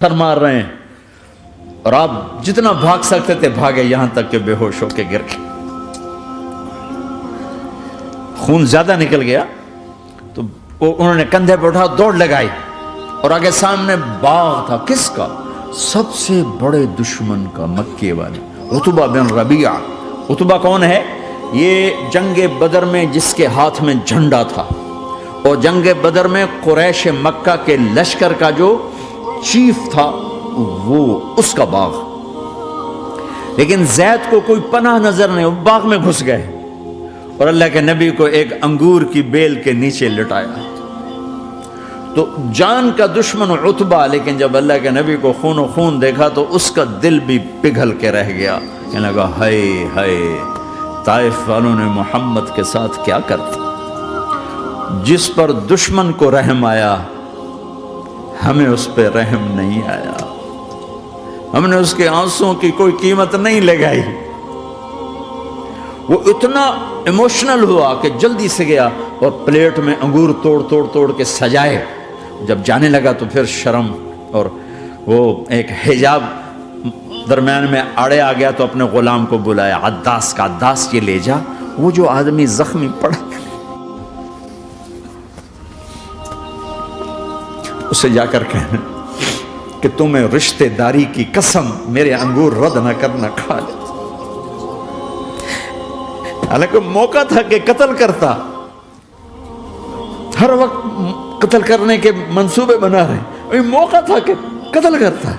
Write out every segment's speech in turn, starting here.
پتھر مار رہے ہیں اور آپ جتنا بھاگ سکتے تھے بھاگے، یہاں تک کہ بے ہوش ہو کے گر گئے۔ خون زیادہ نکل گیا تو انہوں نے کندھے پہ اٹھا دوڑ لگائی، اور آگے سامنے باغ تھا، کس کا؟ سب سے بڑے دشمن کا، مکے والے عتبہ بن ربیعہ۔ عتبہ کون ہے؟ یہ جنگ بدر میں جس کے ہاتھ میں جھنڈا تھا، اور جنگ بدر میں قریش مکہ کے لشکر کا جو چیف تھا وہ اس کا باغ۔ لیکن زید کو کوئی پناہ نظر نہیں، وہ باغ میں گھس گئے اور اللہ کے نبی کو ایک انگور کی بیل کے نیچے لٹایا۔ تو جان کا دشمن عتبہ، لیکن جب اللہ کے نبی کو خون و خون دیکھا تو اس کا دل بھی پگھل کے رہ گیا، کہنے لگا ہائے ہائے، طائف والوں نے محمد کے ساتھ کیا کرتا۔ جس پر دشمن کو رحم آیا ہمیں اس پہ رحم نہیں آیا، ہم نے اس کے آنسوں کی کوئی قیمت نہیں لگائی۔ وہ اتنا ایموشنل ہوا کہ جلدی سے گیا اور پلیٹ میں انگور توڑ کے سجائے۔ جب جانے لگا تو پھر شرم اور وہ ایک حجاب درمیان میں آڑے آ گیا، تو اپنے غلام کو بلایا، عداس کا، عداس یہ لے جا وہ جو آدمی زخمی پڑا، اسے جا کر کہنا کہ تمہیں رشتہ داری کی قسم میرے انگور رد نہ کرنا، کھا لے۔ حالانکہ موقع تھا کہ قتل کرتا، ہر وقت قتل کرنے کے منصوبے بنا رہے، موقع تھا کہ قتل کرتا۔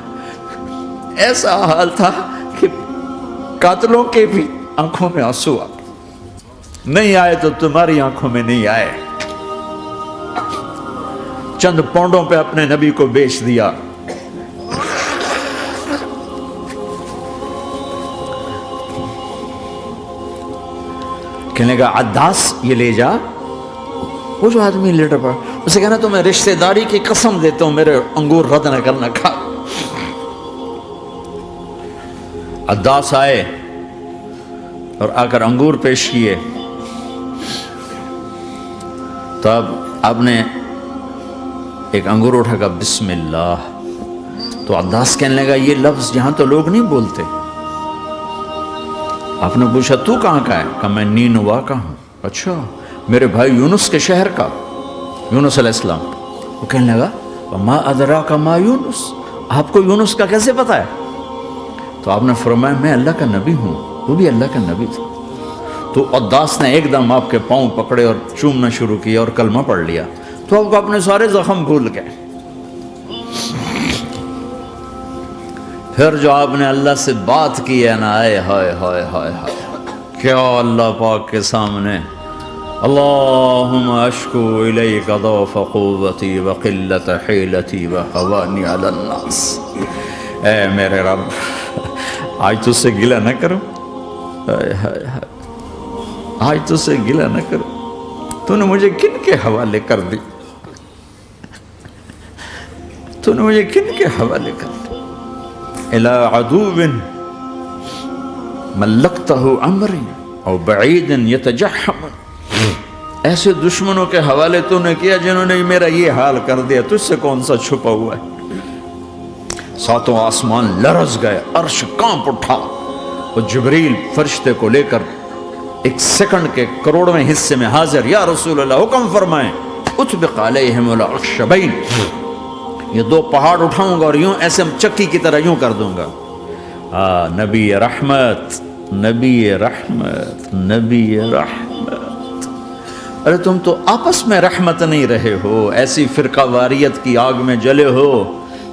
ایسا حال تھا کہ قاتلوں کے بھی آنکھوں میں آنسو آ نہیں آئے تو تمہاری آنکھوں میں نہیں آئے۔ چند پونڈوں پہ اپنے نبی کو بیچ دیا۔ کہنے لگا عداس یہ لے جا، وہ جو آدمی لیٹر پڑا، اسے کہنا تو میں رشتہ داری کی قسم دیتا ہوں میرے انگور رد نہ کرنا، کھا۔ عداس آئے اور آ کر انگور پیش کیے، تو اب آپ نے ایک انگور اٹھا کر بسم اللہ، تو عداس کہنے لگا یہ لفظ یہاں تو لوگ نہیں بولتے۔ آپ نے پوچھا تو کہاں کا ہے؟ کہا میں نینوا کا ہوں۔ اچھا، میرے بھائی یونس کے شہر کا، یونس علیہ السلام۔ وہ کہنے لگا ما ادراک ما یونس، آپ کو یونس کا کیسے پتا ہے؟ تو آپ نے فرمایا میں اللہ کا نبی ہوں، وہ بھی اللہ کا نبی تھا۔ تو عداس نے ایک دم آپ کے پاؤں پکڑے اور چومنا شروع کیا اور کلمہ پڑھ لیا، تو آپ کو اپنے سارے زخم بھول گئے۔ پھر جو آپ نے اللہ سے بات کی ہے نا، آئے ہائے ہائے ہائے ہائے، کیا اللہ پاک کے سامنے اللہم اشکو الیک ضعف قوتی وقلت حیلتی وحوانی علی الناس، اے میرے رب آج تجھ سے گلہ نہ کروں، آج تجھ سے گلہ نہ کروں، تو نے مجھے کن کے حوالے کر دی، تو نے مجھے کن کے حوالے کر دی، الی عدو ملکتہ امری او بعید یتجحم، ایسے دشمنوں کے حوالے تو نے کیا جنہوں نے میرا یہ حال کر دیا، تجھ سے کون سا چھپا ہوا ہے۔ ساتوں آسمان لرز گئے، عرش کانپ اٹھا، اور جبریل فرشتے کو لے کر ایک سیکنڈ کے کروڑویں حصے میں حاضر، یا رسول اللہ حکم فرمائیں اطبق علیہم الاخشبین، یہ دو پہاڑ اٹھاؤں گا اور یوں ایسے چکی کی طرح یوں کر دوں گا۔ نبی رحمت، نبی رحمت، نبی رحمت۔ ارے تم تو آپس میں رحمت نہیں رہے ہو، ایسی فرقہ واریت کی آگ میں جلے ہو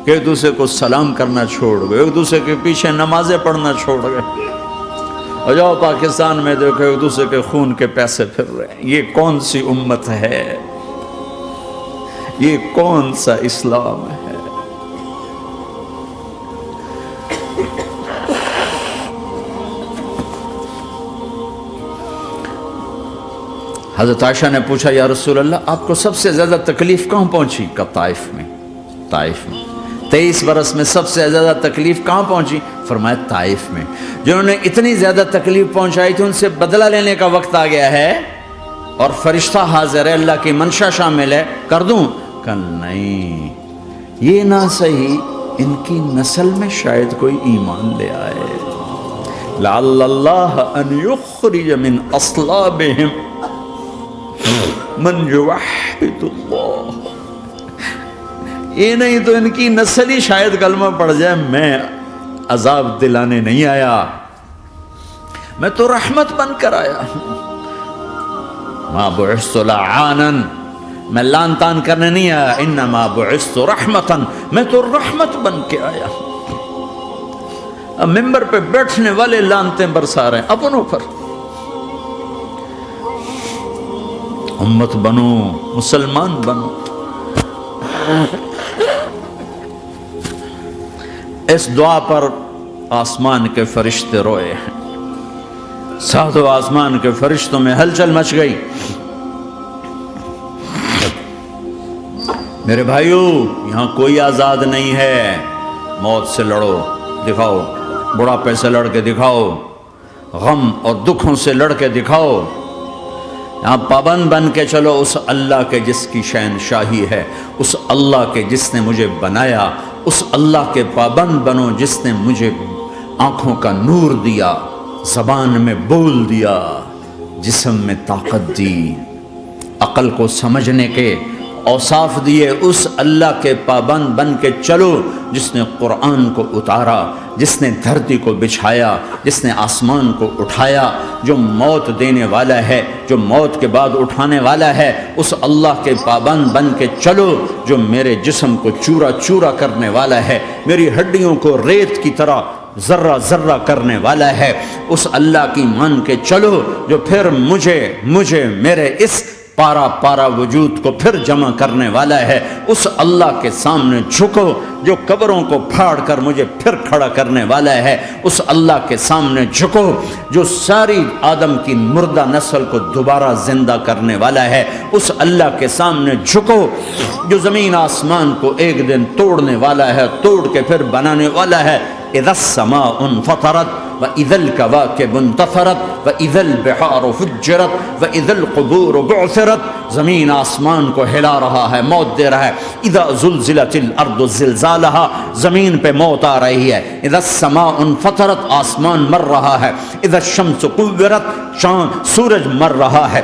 کہ ایک دوسرے کو سلام کرنا چھوڑ گئے، ایک دوسرے کے پیچھے نمازیں پڑھنا چھوڑ گئے، اور جاؤ پاکستان میں دیکھو ایک دوسرے کے خون کے پیسے پھر رہے ہیں۔ یہ کون سی امت ہے؟ یہ کون سا اسلام ہے؟ حضرت عائشہ نے پوچھا یا رسول اللہ آپ کو سب سے زیادہ تکلیف کہاں پہنچی؟ کہا طائف میں، طائف میں۔ 23 برس میں سب سے زیادہ تکلیف کہاں پہنچی؟ فرمایا طائف میں۔ جنہوں نے اتنی زیادہ تکلیف پہنچائی تھی ان سے بدلہ لینے کا وقت آ گیا ہے، اور فرشتہ حاضر ہے، اللہ کی منشا شامل ہے، کر دوں؟ کہ نہیں، یہ نہ صحیح ان کی نسل میں شاید کوئی ایمان لے آئے، لعل اللہ ان یخرج من اصلابہم من یوحد اللہ، یہ نہیں تو ان کی نسل ہی شاید کلمہ پڑھ جائے، میں عذاب دلانے نہیں آیا، میں تو رحمت بن کر آیا ہوں، ما بعثت لعانا، میں لان تان کرنے نہیں آیا، انما بعثت رحمتا، میں تو رحمت بن کے آیا ہوں۔ اب ممبر پہ بیٹھنے والے لانتیں برسا رہے ہیں اپنوں پر، امت بنو، مسلمان بنو۔ اس دعا پر آسمان کے فرشتے روئے ہیں، ساتوں آسمان کے فرشتوں میں ہلچل مچ گئی۔ میرے بھائیو، یہاں کوئی آزاد نہیں ہے، موت سے لڑو، دکھاؤ، بڑھاپے سے لڑ کے دکھاؤ، غم اور دکھوں سے لڑ کے دکھاؤ، یہاں پابند بن کے چلو اس اللہ کے جس کی شہنشاہی ہے، اس اللہ کے جس نے مجھے بنایا، اس اللہ کے پابند بنو جس نے مجھے آنکھوں کا نور دیا، زبان میں بول دیا، جسم میں طاقت دی، عقل کو سمجھنے کے اوصاف دیے، اس اللہ کے پابند بن کے چلو جس نے قرآن کو اتارا، جس نے دھرتی کو بچھایا، جس نے آسمان کو اٹھایا، جو موت دینے والا ہے، جو موت کے بعد اٹھانے والا ہے، اس اللہ کے پابند بن کے چلو جو میرے جسم کو چورا چورا کرنے والا ہے، میری ہڈیوں کو ریت کی طرح ذرہ ذرہ کرنے والا ہے، اس اللہ کی مان کے چلو جو پھر مجھے میرے اس پارا پارا وجود کو پھر جمع کرنے والا ہے، اس اللہ کے سامنے جھکو جو قبروں کو پھاڑ کر مجھے پھر کھڑا کرنے والا ہے، اس اللہ کے سامنے جھکو جو ساری آدم کی مردہ نسل کو دوبارہ زندہ کرنے والا ہے، اس اللہ کے سامنے جھکو جو زمین آسمان کو ایک دن توڑنے والا ہے، توڑ کے پھر بنانے والا ہے۔ اذا السماء انفطرت واذا الكواكب انتثرت واذا البحار فجرت واذا القبور بعثرت، زمین آسمان کو ہلا رہا ہے، موت دے رہا ہے۔ اذا زلزلت الارض زلزالها، زمین پہ موت آ رہی ہے۔ اذا السماء انفطرت، آسمان مر رہا ہے۔ اذا الشمس كورت، چاند سورج مر رہا ہے۔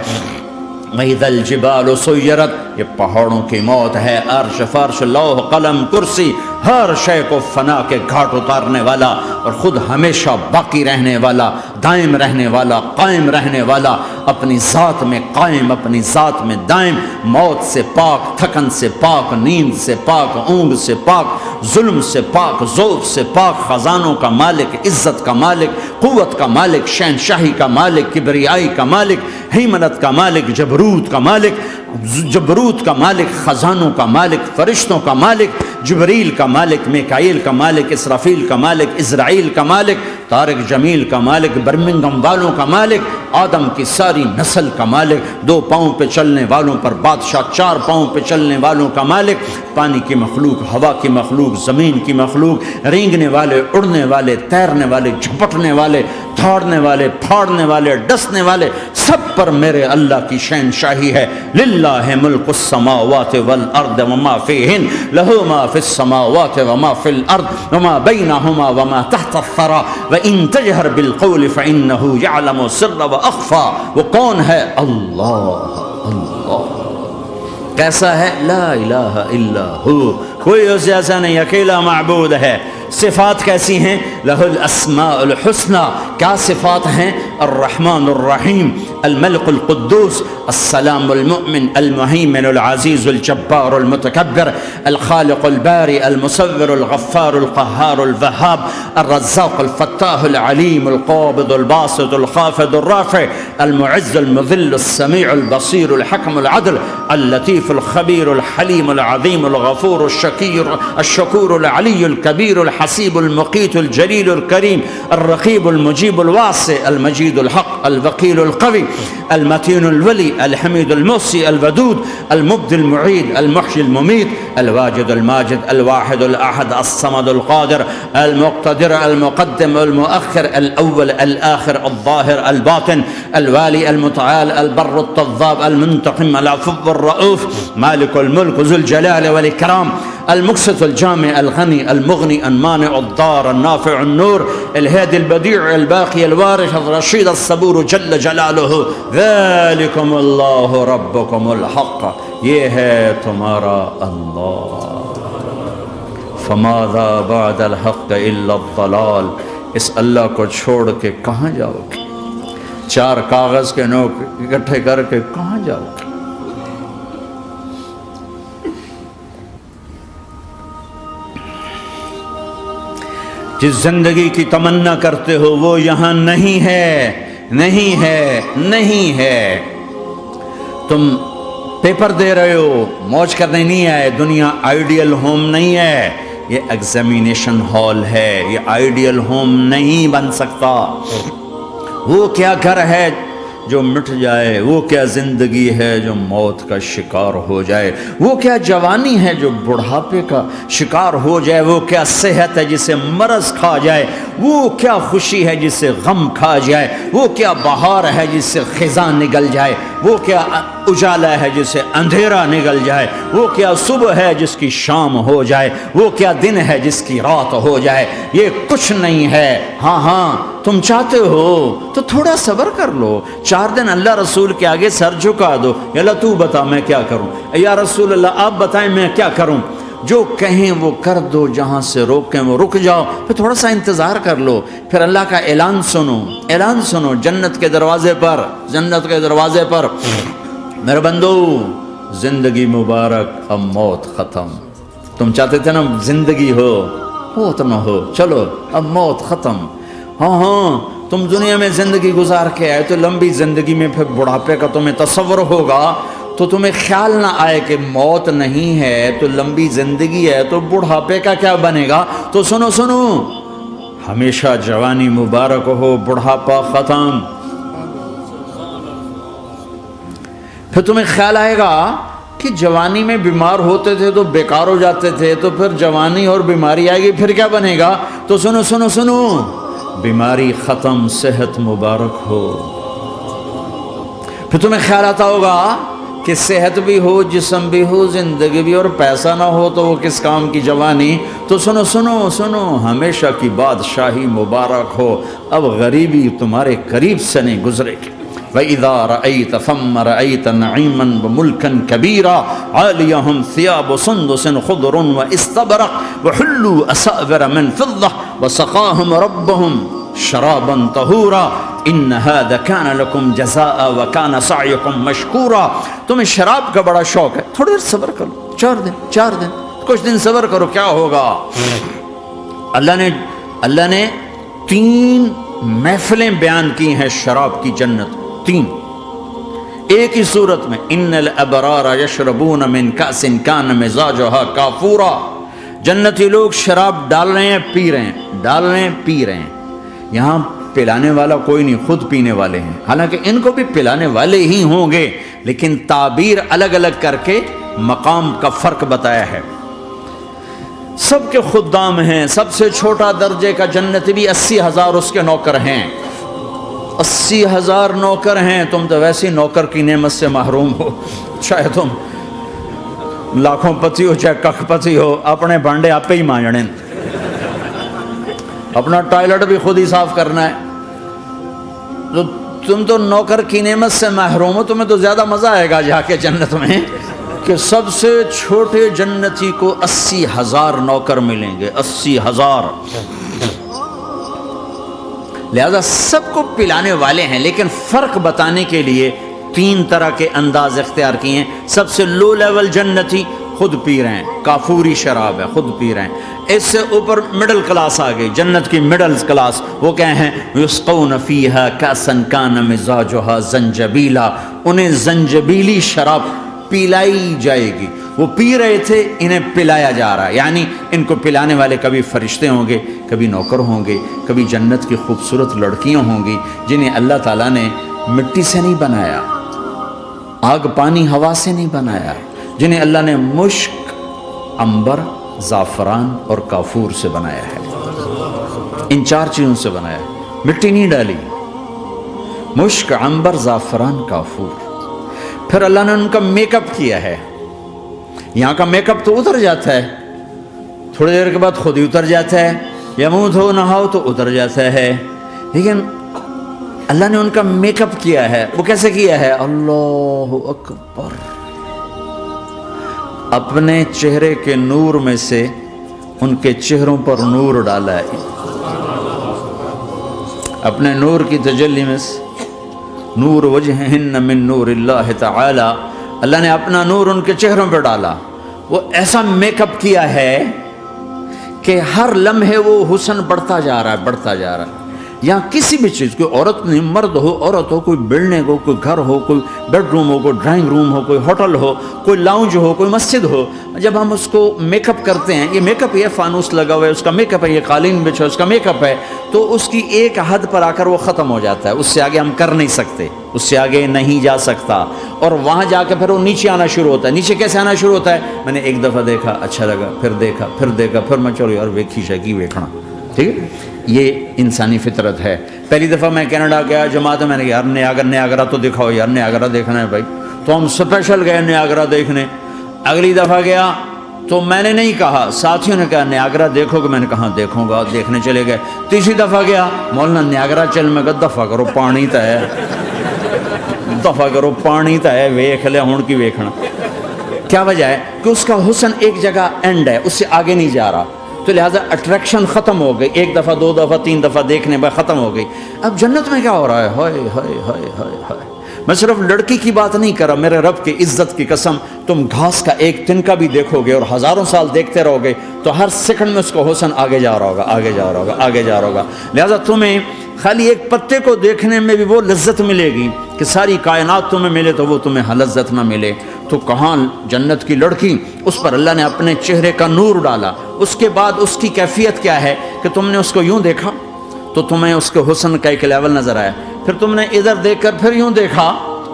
وَإِذَا الْجِبَالُ سُيِّرَتْ، یہ پہاڑوں کی موت ہے۔ عرش فرش لوح قلم کرسی، ہر شے کو فنا کے گھاٹ اتارنے والا اور خود ہمیشہ باقی رہنے والا، دائم رہنے والا، قائم رہنے والا، اپنی ذات میں قائم، اپنی ذات میں دائم، موت سے پاک، تھکن سے پاک، نیند سے پاک، اونگ سے پاک، ظلم سے پاک، ذوق سے پاک، خزانوں کا مالک، عزت کا مالک، قوت کا مالک، شہنشاہی کا مالک، کبریائی کا مالک، ہیمنت کا مالک، جبروت کا مالک، جبروت کا مالک، خزانوں کا مالک، فرشتوں کا مالک، جبریل کا مالک، میکائیل کا مالک، اسرافیل کا مالک، اسرائیل کا مالک، طارق جمیل کا مالک، برمنگم والوں کا مالک، آدم کی ساری نسل کا مالک، 2 پاؤں پہ چلنے والوں پر بادشاہ، 4 پاؤں پہ چلنے والوں کا مالک، پانی کی مخلوق، ہوا کی مخلوق، زمین کی مخلوق، رینگنے والے، اڑنے والے، تیرنے والے، جھپٹنے والے، دھاڑنے والے، پھاڑنے والے، ڈسنے والے، سب پر میرے اللہ کی شہنشاہی ہے۔ للہ ملک السماوات والارض وما فیہن، لہ ما فی السماوات وما فی الارض وما بینہما وما تحت الثری وان تجہر بالقول فانہ یعلم السر واخفی۔ وہ کون ہے؟ اللہ، اللہ کیسا ہے؟ لا الہ الا ہو، کوئی اس جیسا نہیں، اکیلا معبود ہے۔ صفات کیسی ہیں؟ لہ الاسماء الحسنى، کیا صفات ہیں؟ الرحمن الرحیم، الملک القدوس، السلام المؤمن، المہیمن العزیز الجبار المتکبر، الخالق الباری المصور الغفار القہار الوہاب، الرزاق الفتاح العلیم القابض الباسط الخافض الرافع، المعز المذل السمیع البصیر الحکم العدل، اللطیف الخبیر الحلیم العظیم الغفور الشکور العلی الکبیر الحسیب المقیت الجلیل الکریم، الرقیب المجیب الواسع، المجید الحق، الوکیل القوی، المتین الولی، الحمید المحصی، الودود، المبدی المعید، المحیی الممیت، الواجد الماجد، الواحد الاحد، الصمد القادر، المقتدر، المقدم المؤخر، الاول الآخر، الظاهر الباطن، الوالي المتعال، البر التضاب، المنتقم، العفو الرؤوف، مالك الملك ذو الجلال والإكرام، المقسط الجامع الغني المغني المانع الضار النافع النور الهادي البديع الباقي الوارث الرشيد الصبور جل جلالہ ذالکم اللہ ربکم الحق، یہ ہے تمہارا اللہ، فماذا بعد الحق الا الضلال، اس اللہ کو چھوڑ کے کہاں جاؤ گے؟ 4 کاغذ کے نوٹ اکٹھے کر کے کہاں جاؤ گے؟ جس زندگی کی تمنا کرتے ہو وہ یہاں نہیں ہے، نہیں ہے، نہیں ہے۔ تم پیپر دے رہے ہو، موج کرنے نہیں آئے، دنیا آئیڈیل ہوم نہیں ہے، یہ ایگزامینیشن ہال ہے، یہ آئیڈیل ہوم نہیں بن سکتا۔ وہ کیا گھر ہے جو مٹ جائے، وہ کیا زندگی ہے جو موت کا شکار ہو جائے، وہ کیا جوانی ہے جو بڑھاپے کا شکار ہو جائے، وہ کیا صحت ہے جسے مرض کھا جائے، وہ کیا خوشی ہے جسے غم کھا جائے، وہ کیا بہار ہے جس سے خزاں نگل جائے، وہ کیا اجالا ہے جسے اندھیرا نگل جائے، وہ کیا صبح ہے جس کی شام ہو جائے، وہ کیا دن ہے جس کی رات ہو جائے، یہ کچھ نہیں ہے۔ ہاں تم چاہتے ہو تو تھوڑا صبر کر لو، 4 دن اللہ رسول کے آگے سر جھکا دو، یا اللہ تو بتا میں کیا کروں، یا رسول اللہ آپ بتائیں میں کیا کروں، جو کہیں وہ کر دو، جہاں سے روکیں وہ رک جاؤ، پھر تھوڑا سا انتظار کر لو، پھر اللہ کا اعلان سنو، اعلان سنو جنت کے دروازے پر، جنت کے دروازے پر، میرے بندو زندگی مبارک، اب موت ختم۔ تم چاہتے تھے نا زندگی ہو تو نہ ہو، چلو اب موت ختم۔ ہاں تم دنیا میں زندگی گزار کے آئے تو لمبی زندگی میں پھر بڑھاپے کا تمہیں تصور ہوگا تو تمہیں خیال نہ آئے کہ موت نہیں ہے تو لمبی زندگی ہے تو بڑھاپے کا کیا بنے گا۔ تو سنو سنو، ہمیشہ جوانی مبارک ہو، بڑھاپا ختم۔ پھر تمہیں خیال آئے گا کہ جوانی میں بیمار ہوتے تھے تو بیکار ہو جاتے تھے، تو پھر جوانی اور بیماری آئے گی پھر کیا بنے گا۔ تو سنو سنو سنو، بیماری ختم، صحت مبارک ہو۔ پھر تمہیں خیال آتا ہوگا کہ صحت بھی ہو، جسم بھی ہو، زندگی بھی، اور پیسہ نہ ہو تو وہ کس کام کی جوانی۔ تو سنو سنو سنو، ہمیشہ کی بادشاہی مبارک ہو، اب غریبی تمہارے قریب سے نہیں گزرے گی۔ وَإِذَا رَأَيْتَ ثَمَّ رَأَيْتَ نَعِيمًا وَمُلْكًا كَبِيرًا عَالِيَهُمْ ثِيَابُ سُنْدُسٍ خُضْرٌ وَإِسْتَبْرَقٍ وَحُلُّوا أَسَاوِرَ مِنْ فِضَّةٍ وَسَقَاهُمْ رَبُّهُمْ شَرَابًا طَهُورًا إِنَّ هَذَا كَانَ لَكُمْ جَزَاءً وَكَانَ سَعْيُكُمْ مَشْكُورًا۔ تمہیں شراب کا بڑا شوق ہے، تھوڑی دیر صبر کرو، 4 دن کچھ دن صبر کرو، کیا ہوگا۔ اللہ نے 3 محفلیں بیان کی ہیں شراب کی جنت، 3 ایک ہی صورت میں۔ ان الابرار یشربون من کأس کان مزاجها کافورا، جنتی لوگ شراب ڈال رہے ہیں، پی رہے ہیں، ڈال رہے ہیں، پی رہے ہیں۔ یہاں پلانے والا کوئی نہیں، خود پینے والے ہیں، حالانکہ ان کو بھی پلانے والے ہی ہوں گے، لیکن تعبیر الگ الگ کر کے مقام کا فرق بتایا ہے۔ سب کے خدام ہیں، سب سے چھوٹا درجے کا جنت بھی 80,000 اس کے نوکر ہیں، 80,000 نوکر ہیں۔ تم تو ویسی نوکر کی نعمت سے محروم ہو، چاہے تم لاکھوں پتی ہو چاہے ککھ پتی ہو، اپنے بانڈے آپ پہ ہی مانجنے، اپنا ٹوائلٹ بھی خود ہی صاف کرنا ہے۔ تو تم تو نوکر کی نعمت سے محروم ہو، تمہیں تو زیادہ مزہ آئے گا جا کے جنت میں کہ سب سے چھوٹے جنتی کو 80,000 نوکر ملیں گے، 80,000۔ لہذا سب کو پلانے والے ہیں، لیکن فرق بتانے کے لیے 3 طرح کے انداز اختیار کیے ہیں۔ سب سے لو لیول جنتی خود پی رہے ہیں، کافوری شراب ہے، خود پی رہے ہیں۔ اس سے اوپر مڈل کلاس آ گئی، جنت کی مڈل کلاس، وہ کہیں ہیں یسقون فیہا کأسا کان مزاجها زنجبیلا، انہیں زنجبیلی شراب پلائی جائے گی۔ وہ پی رہے تھے، انہیں پلایا جا رہا ہے، یعنی ان کو پلانے والے کبھی فرشتے ہوں گے، کبھی نوکر ہوں گے، کبھی جنت کی خوبصورت لڑکیاں ہوں گی جنہیں اللہ تعالیٰ نے مٹی سے نہیں بنایا، آگ پانی ہوا سے نہیں بنایا، جنہیں اللہ نے مشک، عنبر، زعفران اور کافور سے بنایا ہے۔ ان 4 چیزوں سے بنایا ہے، مٹی نہیں ڈالی، مشک، عنبر، زعفران، کافور۔ پھر اللہ نے ان کا میک اپ کیا ہے، یہاں کا میک اپ تو اتر جاتا ہے، تھوڑی دیر کے بعد خود ہی اتر جاتا ہے، یا منہ دھو نہاؤ تو اتر جاتا ہے. لیکن اللہ نے ان کا میک اپ کیا ہے. وہ کیسے کیا ہے؟ اللہ اکبر. اپنے چہرے کے نور میں سے ان کے چہروں پر نور ڈالا ہے. اپنے نور کی تجلی میں سے نور وجہہن من نور اللہ تعالی، اللہ نے اپنا نور ان کے چہروں پہ ڈالا. وہ ایسا میک اپ کیا ہے کہ ہر لمحے وہ حسن بڑھتا جا رہا ہے، بڑھتا جا رہا ہے. یہاں کسی بھی چیز، کوئی عورت نہیں، مرد ہو، عورت ہو، کوئی بلڈنگ ہو، کوئی گھر ہو، کوئی بیڈ روم ہو، کوئی ڈرائنگ روم ہو، کوئی ہوٹل ہو، کوئی لاؤنج ہو، کوئی مسجد ہو، جب ہم اس کو میک اپ کرتے ہیں، یہ میک اپ، یہ فانوس لگا ہوا ہے اس کا میک اپ ہے، یہ قالین بچھا اس کا میک اپ ہے، تو اس کی ایک حد پر آ کر وہ ختم ہو جاتا ہے. اس سے آگے ہم کر نہیں سکتے، اس سے آگے نہیں جا سکتا. اور وہاں جا کے پھر وہ نیچے آنا شروع ہوتا ہے. نیچے کیسے آنا شروع ہوتا ہے؟ میں نے ایک دفعہ دیکھا، اچھا لگا، پھر دیکھا، پھر دیکھا، پھر میں چلو یار ویکھی شکی ویکھنا. ٹھیک ہے، یہ انسانی فطرت ہے. پہلی دفعہ میں کینیڈا گیا جماعت میں نے یار نیاگرا تو دکھاؤ یار، نیاگرا دیکھنا ہے بھائی. تو ہم اسپیشل گئے نیاگرا دیکھنے. اگلی دفعہ گیا تو میں نے نہیں کہا، ساتھیوں نے کہا نیاگرا دیکھو گے، میں نے کہا دیکھوں گا، دیکھنے چلے گئے. تیسری دفعہ گیا، مولانا نیاگرا چل، میں کہا دفعہ کرو پانی تا ہے، دفعہ کرو پانی تا ہے، ویکھ لے ہون کی ویکھنا. کیا وجہ ہے؟ کہ اس کا حسن ایک جگہ اینڈ ہے، اس سے آگے نہیں جا رہا. تو لہٰذا اٹریکشن ختم ہو گئی. ایک دفعہ، دو دفعہ، تین دفعہ دیکھنے بعد ختم ہو گئی. اب جنت میں کیا ہو رہا ہے؟ ہائے ہائے ہائے ہائے ہائے. میں صرف لڑکی کی بات نہیں کر رہا، میرے رب کی عزت کی قسم، تم گھاس کا ایک تنکا بھی دیکھو گے اور ہزاروں سال دیکھتے رہو گے تو ہر سیکنڈ میں اس کو حسن آگے جا رہا ہوگا، آگے جا رہا ہوگا، آگے جا رہا ہوگا. لہٰذا تمہیں خالی ایک پتے کو دیکھنے میں بھی وہ لذت ملے گی کہ ساری کائنات تمہیں ملے تو وہ تمہیں لذت نہ ملے. تو کہاں جنت کی لڑکی، اس پر اللہ نے اپنے چہرے کا نور ڈالا. اس کے بعد اس کی کیفیت کیا ہے کہ تم نے اس کو یوں دیکھا تو تمہیں اس کے حسن کا ایک لیول نظر آیا. پھر تم نے ادھر دیکھ کر پھر یوں دیکھا،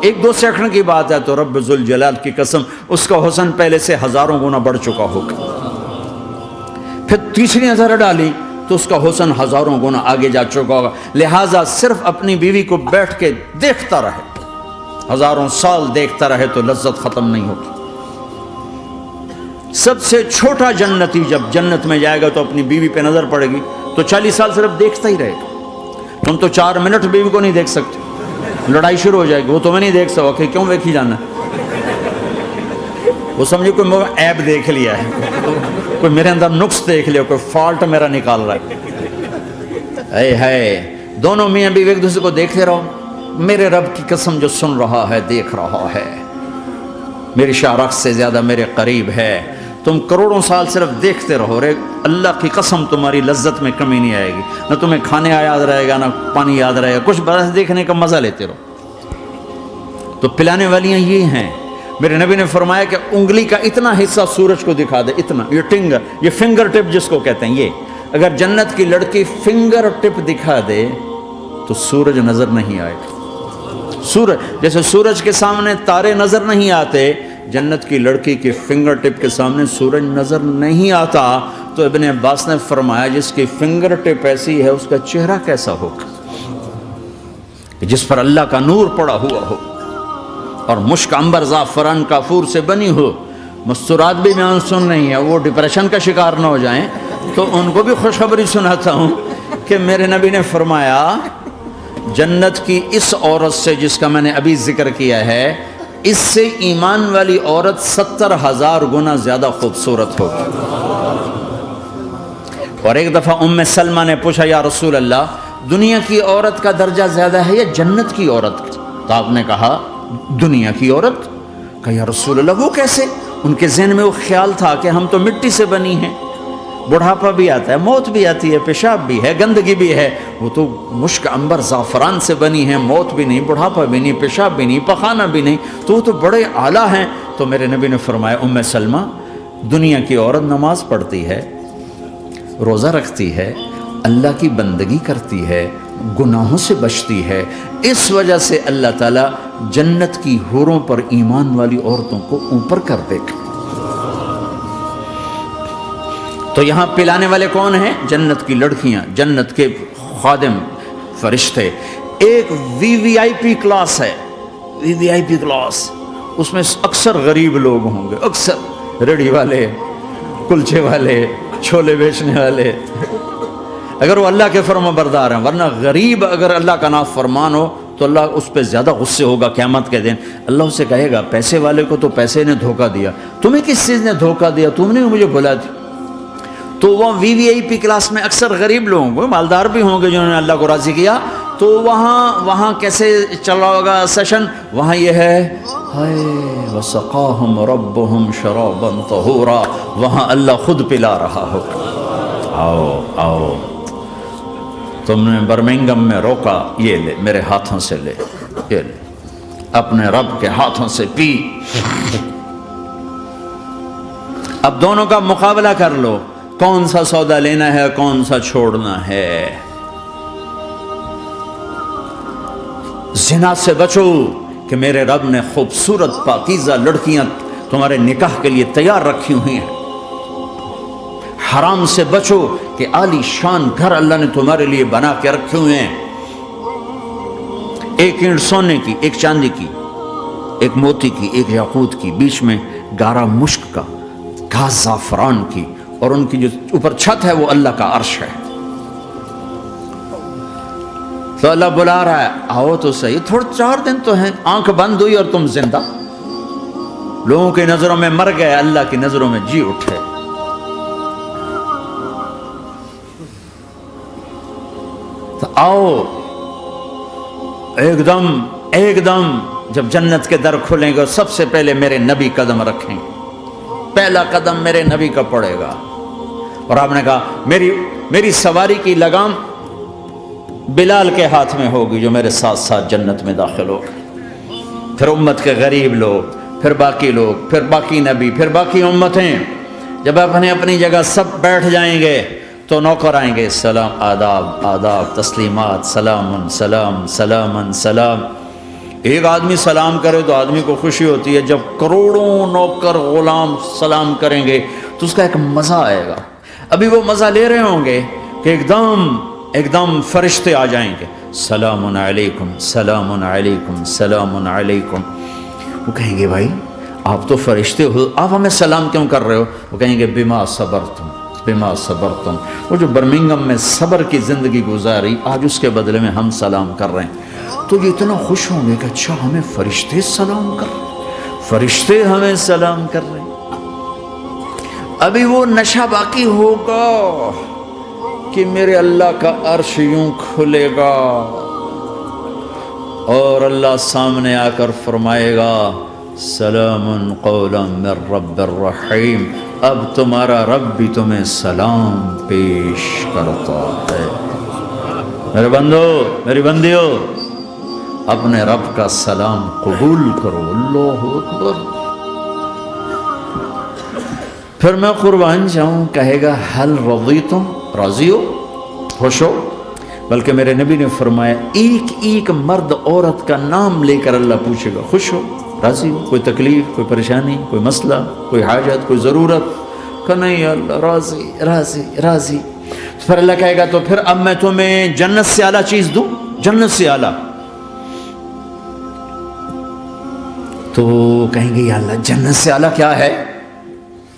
ایک دو سیکنڈ کی بات ہے تو رب ذوالجلال کی قسم اس کا حسن پہلے سے ہزاروں گنا بڑھ چکا ہوگا. پھر تیسری نظر ڈالی تو اس کا حسن ہزاروں گنا آگے جا چکا ہوگا. لہٰذا صرف اپنی بیوی کو بیٹھ کے دیکھتا رہے، ہزاروں سال دیکھتا رہے تو لذت ختم نہیں ہوگی. سب سے چھوٹا جنتی جب جنت میں جائے گا تو اپنی بیوی پہ نظر پڑے گی تو 40 سال صرف دیکھتا ہی رہے گا. تم تو 4 منٹ بیوی کو نہیں دیکھ سکتے، لڑائی شروع ہو جائے گی. وہ تمہیں نہیں دیکھ سکو کہ کیوں دیکھی جانا، وہ سمجھے کوئی عیب دیکھ لیا ہے، کوئی میرے اندر نقص دیکھ لیا، کوئی فالٹ میرا نکال رہا ہے. ہے دونوں میاں بیوی ایک دوسرے کو دیکھتے رہو. میرے رب کی قسم جو سن رہا ہے، دیکھ رہا ہے، میری شارخ سے زیادہ میرے قریب ہے. تم کروڑوں سال صرف دیکھتے رہو رے، اللہ کی قسم تمہاری لذت میں کمی نہیں آئے گی. نہ تمہیں کھانے یاد رہے گا، نہ پانی یاد رہے گا، کچھ بس دیکھنے کا مزہ لیتے رہو. تو پلانے والیاں یہ ہیں. میرے نبی نے فرمایا کہ انگلی کا اتنا حصہ سورج کو دکھا دے، اتنا، یہ فنگر ٹپ جس کو کہتے ہیں، یہ اگر جنت کی لڑکی فنگر ٹپ دکھا دے تو سورج نظر نہیں آئے گا. سورج جیسے سورج کے سامنے تارے نظر نہیں آتے، جنت کی لڑکی کے فنگر ٹپ کے سامنے سورج نظر نہیں آتا. تو ابن عباس نے فرمایا جس کی فنگر ٹپ ایسی ہے اس کا چہرہ کیسا ہوگا، جس پر اللہ کا نور پڑا ہوا ہو اور مشک عنبر زعفران کافور سے بنی ہو. مستورات بھی میں سن رہی ہیں، وہ ڈپریشن کا شکار نہ ہو جائیں تو ان کو بھی خوشخبری سناتا ہوں کہ میرے نبی نے فرمایا جنت کی اس عورت سے جس کا میں نے ابھی ذکر کیا ہے، اس سے ایمان والی عورت 70,000 گنا زیادہ خوبصورت ہوگی. اور ایک دفعہ ام سلمہ نے پوچھا یا رسول اللہ، دنیا کی عورت کا درجہ زیادہ ہے یا جنت کی عورت کا؟ تو آپ نے کہا دنیا کی عورت. کہا یا رسول اللہ وہ کیسے؟ ان کے ذہن میں وہ خیال تھا کہ ہم تو مٹی سے بنی ہیں، بڑھاپا بھی آتا ہے، موت بھی آتی ہے، پیشاب بھی ہے، گندگی بھی ہے. وہ تو مشک عنبر زعفران سے بنی ہیں، موت بھی نہیں، بڑھاپا بھی نہیں، پیشاب بھی نہیں، پخانہ بھی نہیں، تو وہ تو بڑے اعلیٰ ہیں. تو میرے نبی نے فرمایا ام سلمہ، دنیا کی عورت نماز پڑھتی ہے، روزہ رکھتی ہے، اللہ کی بندگی کرتی ہے، گناہوں سے بچتی ہے، اس وجہ سے اللہ تعالیٰ جنت کی حوروں پر ایمان والی عورتوں کو اوپر کر دے گا. تو یہاں پلانے والے کون ہیں؟ جنت کی لڑکیاں، جنت کے خادم فرشتے. ایک وی وی آئی پی کلاس ہے، وی وی آئی پی کلاس، اس میں اکثر غریب لوگ ہوں گے، اکثر ریڑھی والے، کلچے والے، چھولے بیچنے والے، اگر وہ اللہ کے فرما بردار ہیں. ورنہ غریب اگر اللہ کا نافرمان ہو تو اللہ اس پہ زیادہ غصے ہوگا قیامت کے دن. اللہ اسے کہے گا پیسے والے کو تو پیسے نے دھوکہ دیا، تمہیں کس چیز نے دھوکہ دیا؟ تم نے مجھے بلا دی. تو وہ VVIP کلاس میں اکثر غریب لوگ ہوں گے، مالدار بھی ہوں گے جنہوں نے اللہ کو راضی کیا، تو وہاں کیسے چل رہا ہوگا سیشن؟ وہاں یہ ہے ہائے وسقاہم ربہم شرابا طہورا، وہاں اللہ خود پلا رہا ہو. آؤ آؤ، تم نے برمنگم میں روکا، یہ لے میرے ہاتھوں سے لے، یہ لے اپنے رب کے ہاتھوں سے پی. اب دونوں کا مقابلہ کر لو، کون سا سودا لینا ہے، کون سا چھوڑنا ہے. زنا سے بچو کہ میرے رب نے خوبصورت پاکیزہ لڑکیاں تمہارے نکاح کے لیے تیار رکھی ہوئی ہیں. حرام سے بچو کہ عالی شان گھر اللہ نے تمہارے لیے بنا کے رکھے ہوئے ہیں. ایک اینٹ سونے کی، ایک چاندی کی، ایک موتی کی، ایک یاقوت کی، بیچ میں گارا مشک کا، گھاس زعفران کی، اور ان کی جو اوپر چھت ہے وہ اللہ کا عرش ہے. تو اللہ بلا رہا ہے آؤ تو صحیح، تھوڑے 4 دن تو ہیں، آنکھ بند ہوئی اور تم زندہ. لوگوں کی نظروں میں مر گئے، اللہ کی نظروں میں جی اٹھے. تو آؤ ایک دم جب جنت کے در کھلیں گے سب سے پہلے میرے نبی قدم رکھیں گے، پہلا قدم میرے نبی کا پڑے گا. اور آپ نے کہا میری سواری کی لگام بلال کے ہاتھ میں ہوگی جو میرے ساتھ ساتھ جنت میں داخل ہو. پھر امت کے غریب لوگ، پھر باقی لوگ، پھر باقی نبی، پھر باقی امتیں. جب اپنی جگہ سب بیٹھ جائیں گے تو نوکر آئیں گے، سلام، آداب آداب، تسلیمات، سلام سلام سلام سلام. ایک آدمی سلام کرے تو آدمی کو خوشی ہوتی ہے، جب کروڑوں نوکر غلام سلام کریں گے تو اس کا ایک مزہ آئے گا. ابھی وہ مزہ لے رہے ہوں گے کہ ایک دم فرشتے آ جائیں گے، سلام علیکم سلام علیکم سلام علیکم. وہ کہیں گے بھائی آپ تو فرشتے ہو، آپ ہمیں سلام کیوں کر رہے ہو؟ وہ کہیں گے بما صبرتم بما صبرتم. وہ جو برمنگم میں صبر کی زندگی گزاری، آج اس کے بدلے میں ہم سلام کر رہے ہیں. تو یہ اتنا خوش ہوں گے کہ اچھا ہمیں فرشتے سلام کر رہے ہیں، فرشتے ہمیں سلام کر رہے ہیں. ابھی وہ نشہ باقی ہوگا کہ میرے اللہ کا عرش یوں کھلے گا اور اللہ سامنے آ کر فرمائے گا سلام قولا من رب الرحیم. اب تمہارا رب بھی تمہیں سلام پیش کرتا ہے. میرے بندو، میری بندیو، اپنے رب کا سلام قبول کرو. اللہ اکبر. پھر میں قربان جاؤں، کہے گا حل رضیتم، راضی ہو، خوش ہو. بلکہ میرے نبی نے فرمایا ایک مرد عورت کا نام لے کر اللہ پوچھے گا خوش ہو، راضی ہو، کوئی تکلیف، کوئی پریشانی، کوئی مسئلہ، کوئی حاجت، کوئی ضرورت؟ کہ نہیں اللہ راضی راضی راضی. پھر اللہ کہے گا تو پھر اب میں تمہیں جنت سے اعلیٰ چیز دوں، جنت سے اعلیٰ. تو کہیں گے یا اللہ جنت سے اعلیٰ کیا ہے؟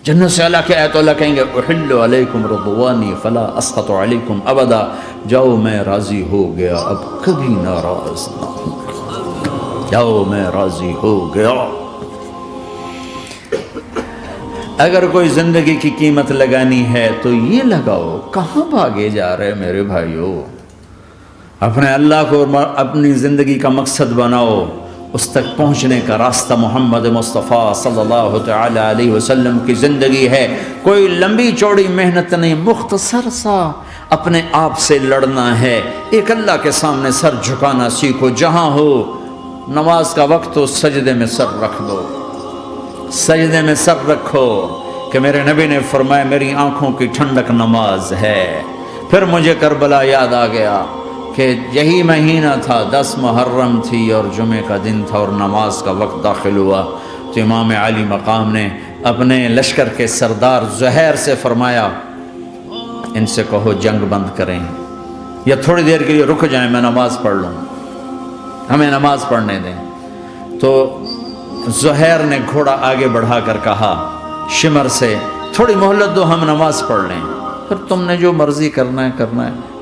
جنت سے اعلیٰ کیا ہے؟ تو اللہ کہیں گے احل علیکم رضوانی فلا اسخط علیکم ابدا. جاؤ میں راضی ہو گیا، اب کبھی ناراض نہ ہوں. جاؤ میں راضی ہو گیا. اگر کوئی زندگی کی قیمت لگانی ہے تو یہ لگاؤ. کہاں بھاگے جا رہے میرے بھائیو؟ اپنے اللہ کو اپنی زندگی کا مقصد بناؤ. اس تک پہنچنے کا راستہ محمد مصطفیٰ صلی اللہ تعالی علیہ وسلم کی زندگی ہے. کوئی لمبی چوڑی محنت نہیں، مختصر سا اپنے آپ سے لڑنا ہے. ایک اللہ کے سامنے سر جھکانا سیکھو. جہاں ہو نماز کا وقت ہو سجدے میں سر رکھ دو، سجدے میں سر رکھو. کہ میرے نبی نے فرمایا میری آنکھوں کی ٹھنڈک نماز ہے. پھر مجھے کربلا یاد آ گیا کہ یہی مہینہ تھا، 10 محرم تھی اور جمعہ کا دن تھا اور نماز کا وقت داخل ہوا. تو امام علی مقام نے اپنے لشکر کے سردار زہیر سے فرمایا ان سے کہو جنگ بند کریں یا تھوڑی دیر کے لیے رک جائیں، میں نماز پڑھ لوں، ہمیں نماز پڑھنے دیں. تو زہیر نے گھوڑا آگے بڑھا کر کہا شمر سے تھوڑی مہلت دو، ہم نماز پڑھ لیں، پھر تم نے جو مرضی کرنا ہے،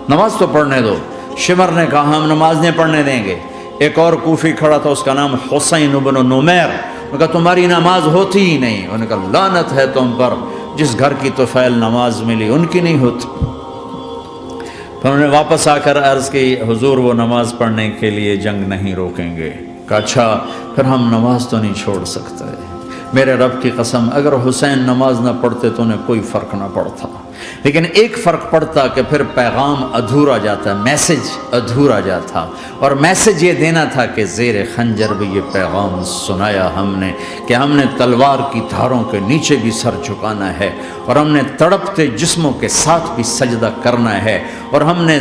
نماز تو پڑھنے دو۔ شمر نے کہا ہم نماز نہیں پڑھنے دیں گے۔ ایک اور کوفی کھڑا تھا، اس کا نام حسین بن نمیر، انہوں نے کہا تمہاری نماز ہوتی ہی نہیں۔ انہوں نے کہا لعنت ہے تم پر، جس گھر کی طفیل نماز ملی ان کی نہیں ہوتی۔ پھر انہوں نے واپس آ کر عرض کی حضور وہ نماز پڑھنے کے لیے جنگ نہیں روکیں گے۔ کہا اچھا پھر ہم نماز تو نہیں چھوڑ سکتے۔ میرے رب کی قسم اگر حسین نماز نہ پڑھتے تو انہیں کوئی فرق نہ پڑتا، لیکن ایک فرق پڑتا کہ پھر پیغام ادھورا جاتا، میسج ادھورا جاتا، اور میسج یہ دینا تھا کہ زیر خنجر بھی یہ پیغام سنایا ہم نے کہ ہم نے تلوار کی دھاروں کے نیچے بھی سر جھکانا ہے، اور ہم نے تڑپتے جسموں کے ساتھ بھی سجدہ کرنا ہے، اور ہم نے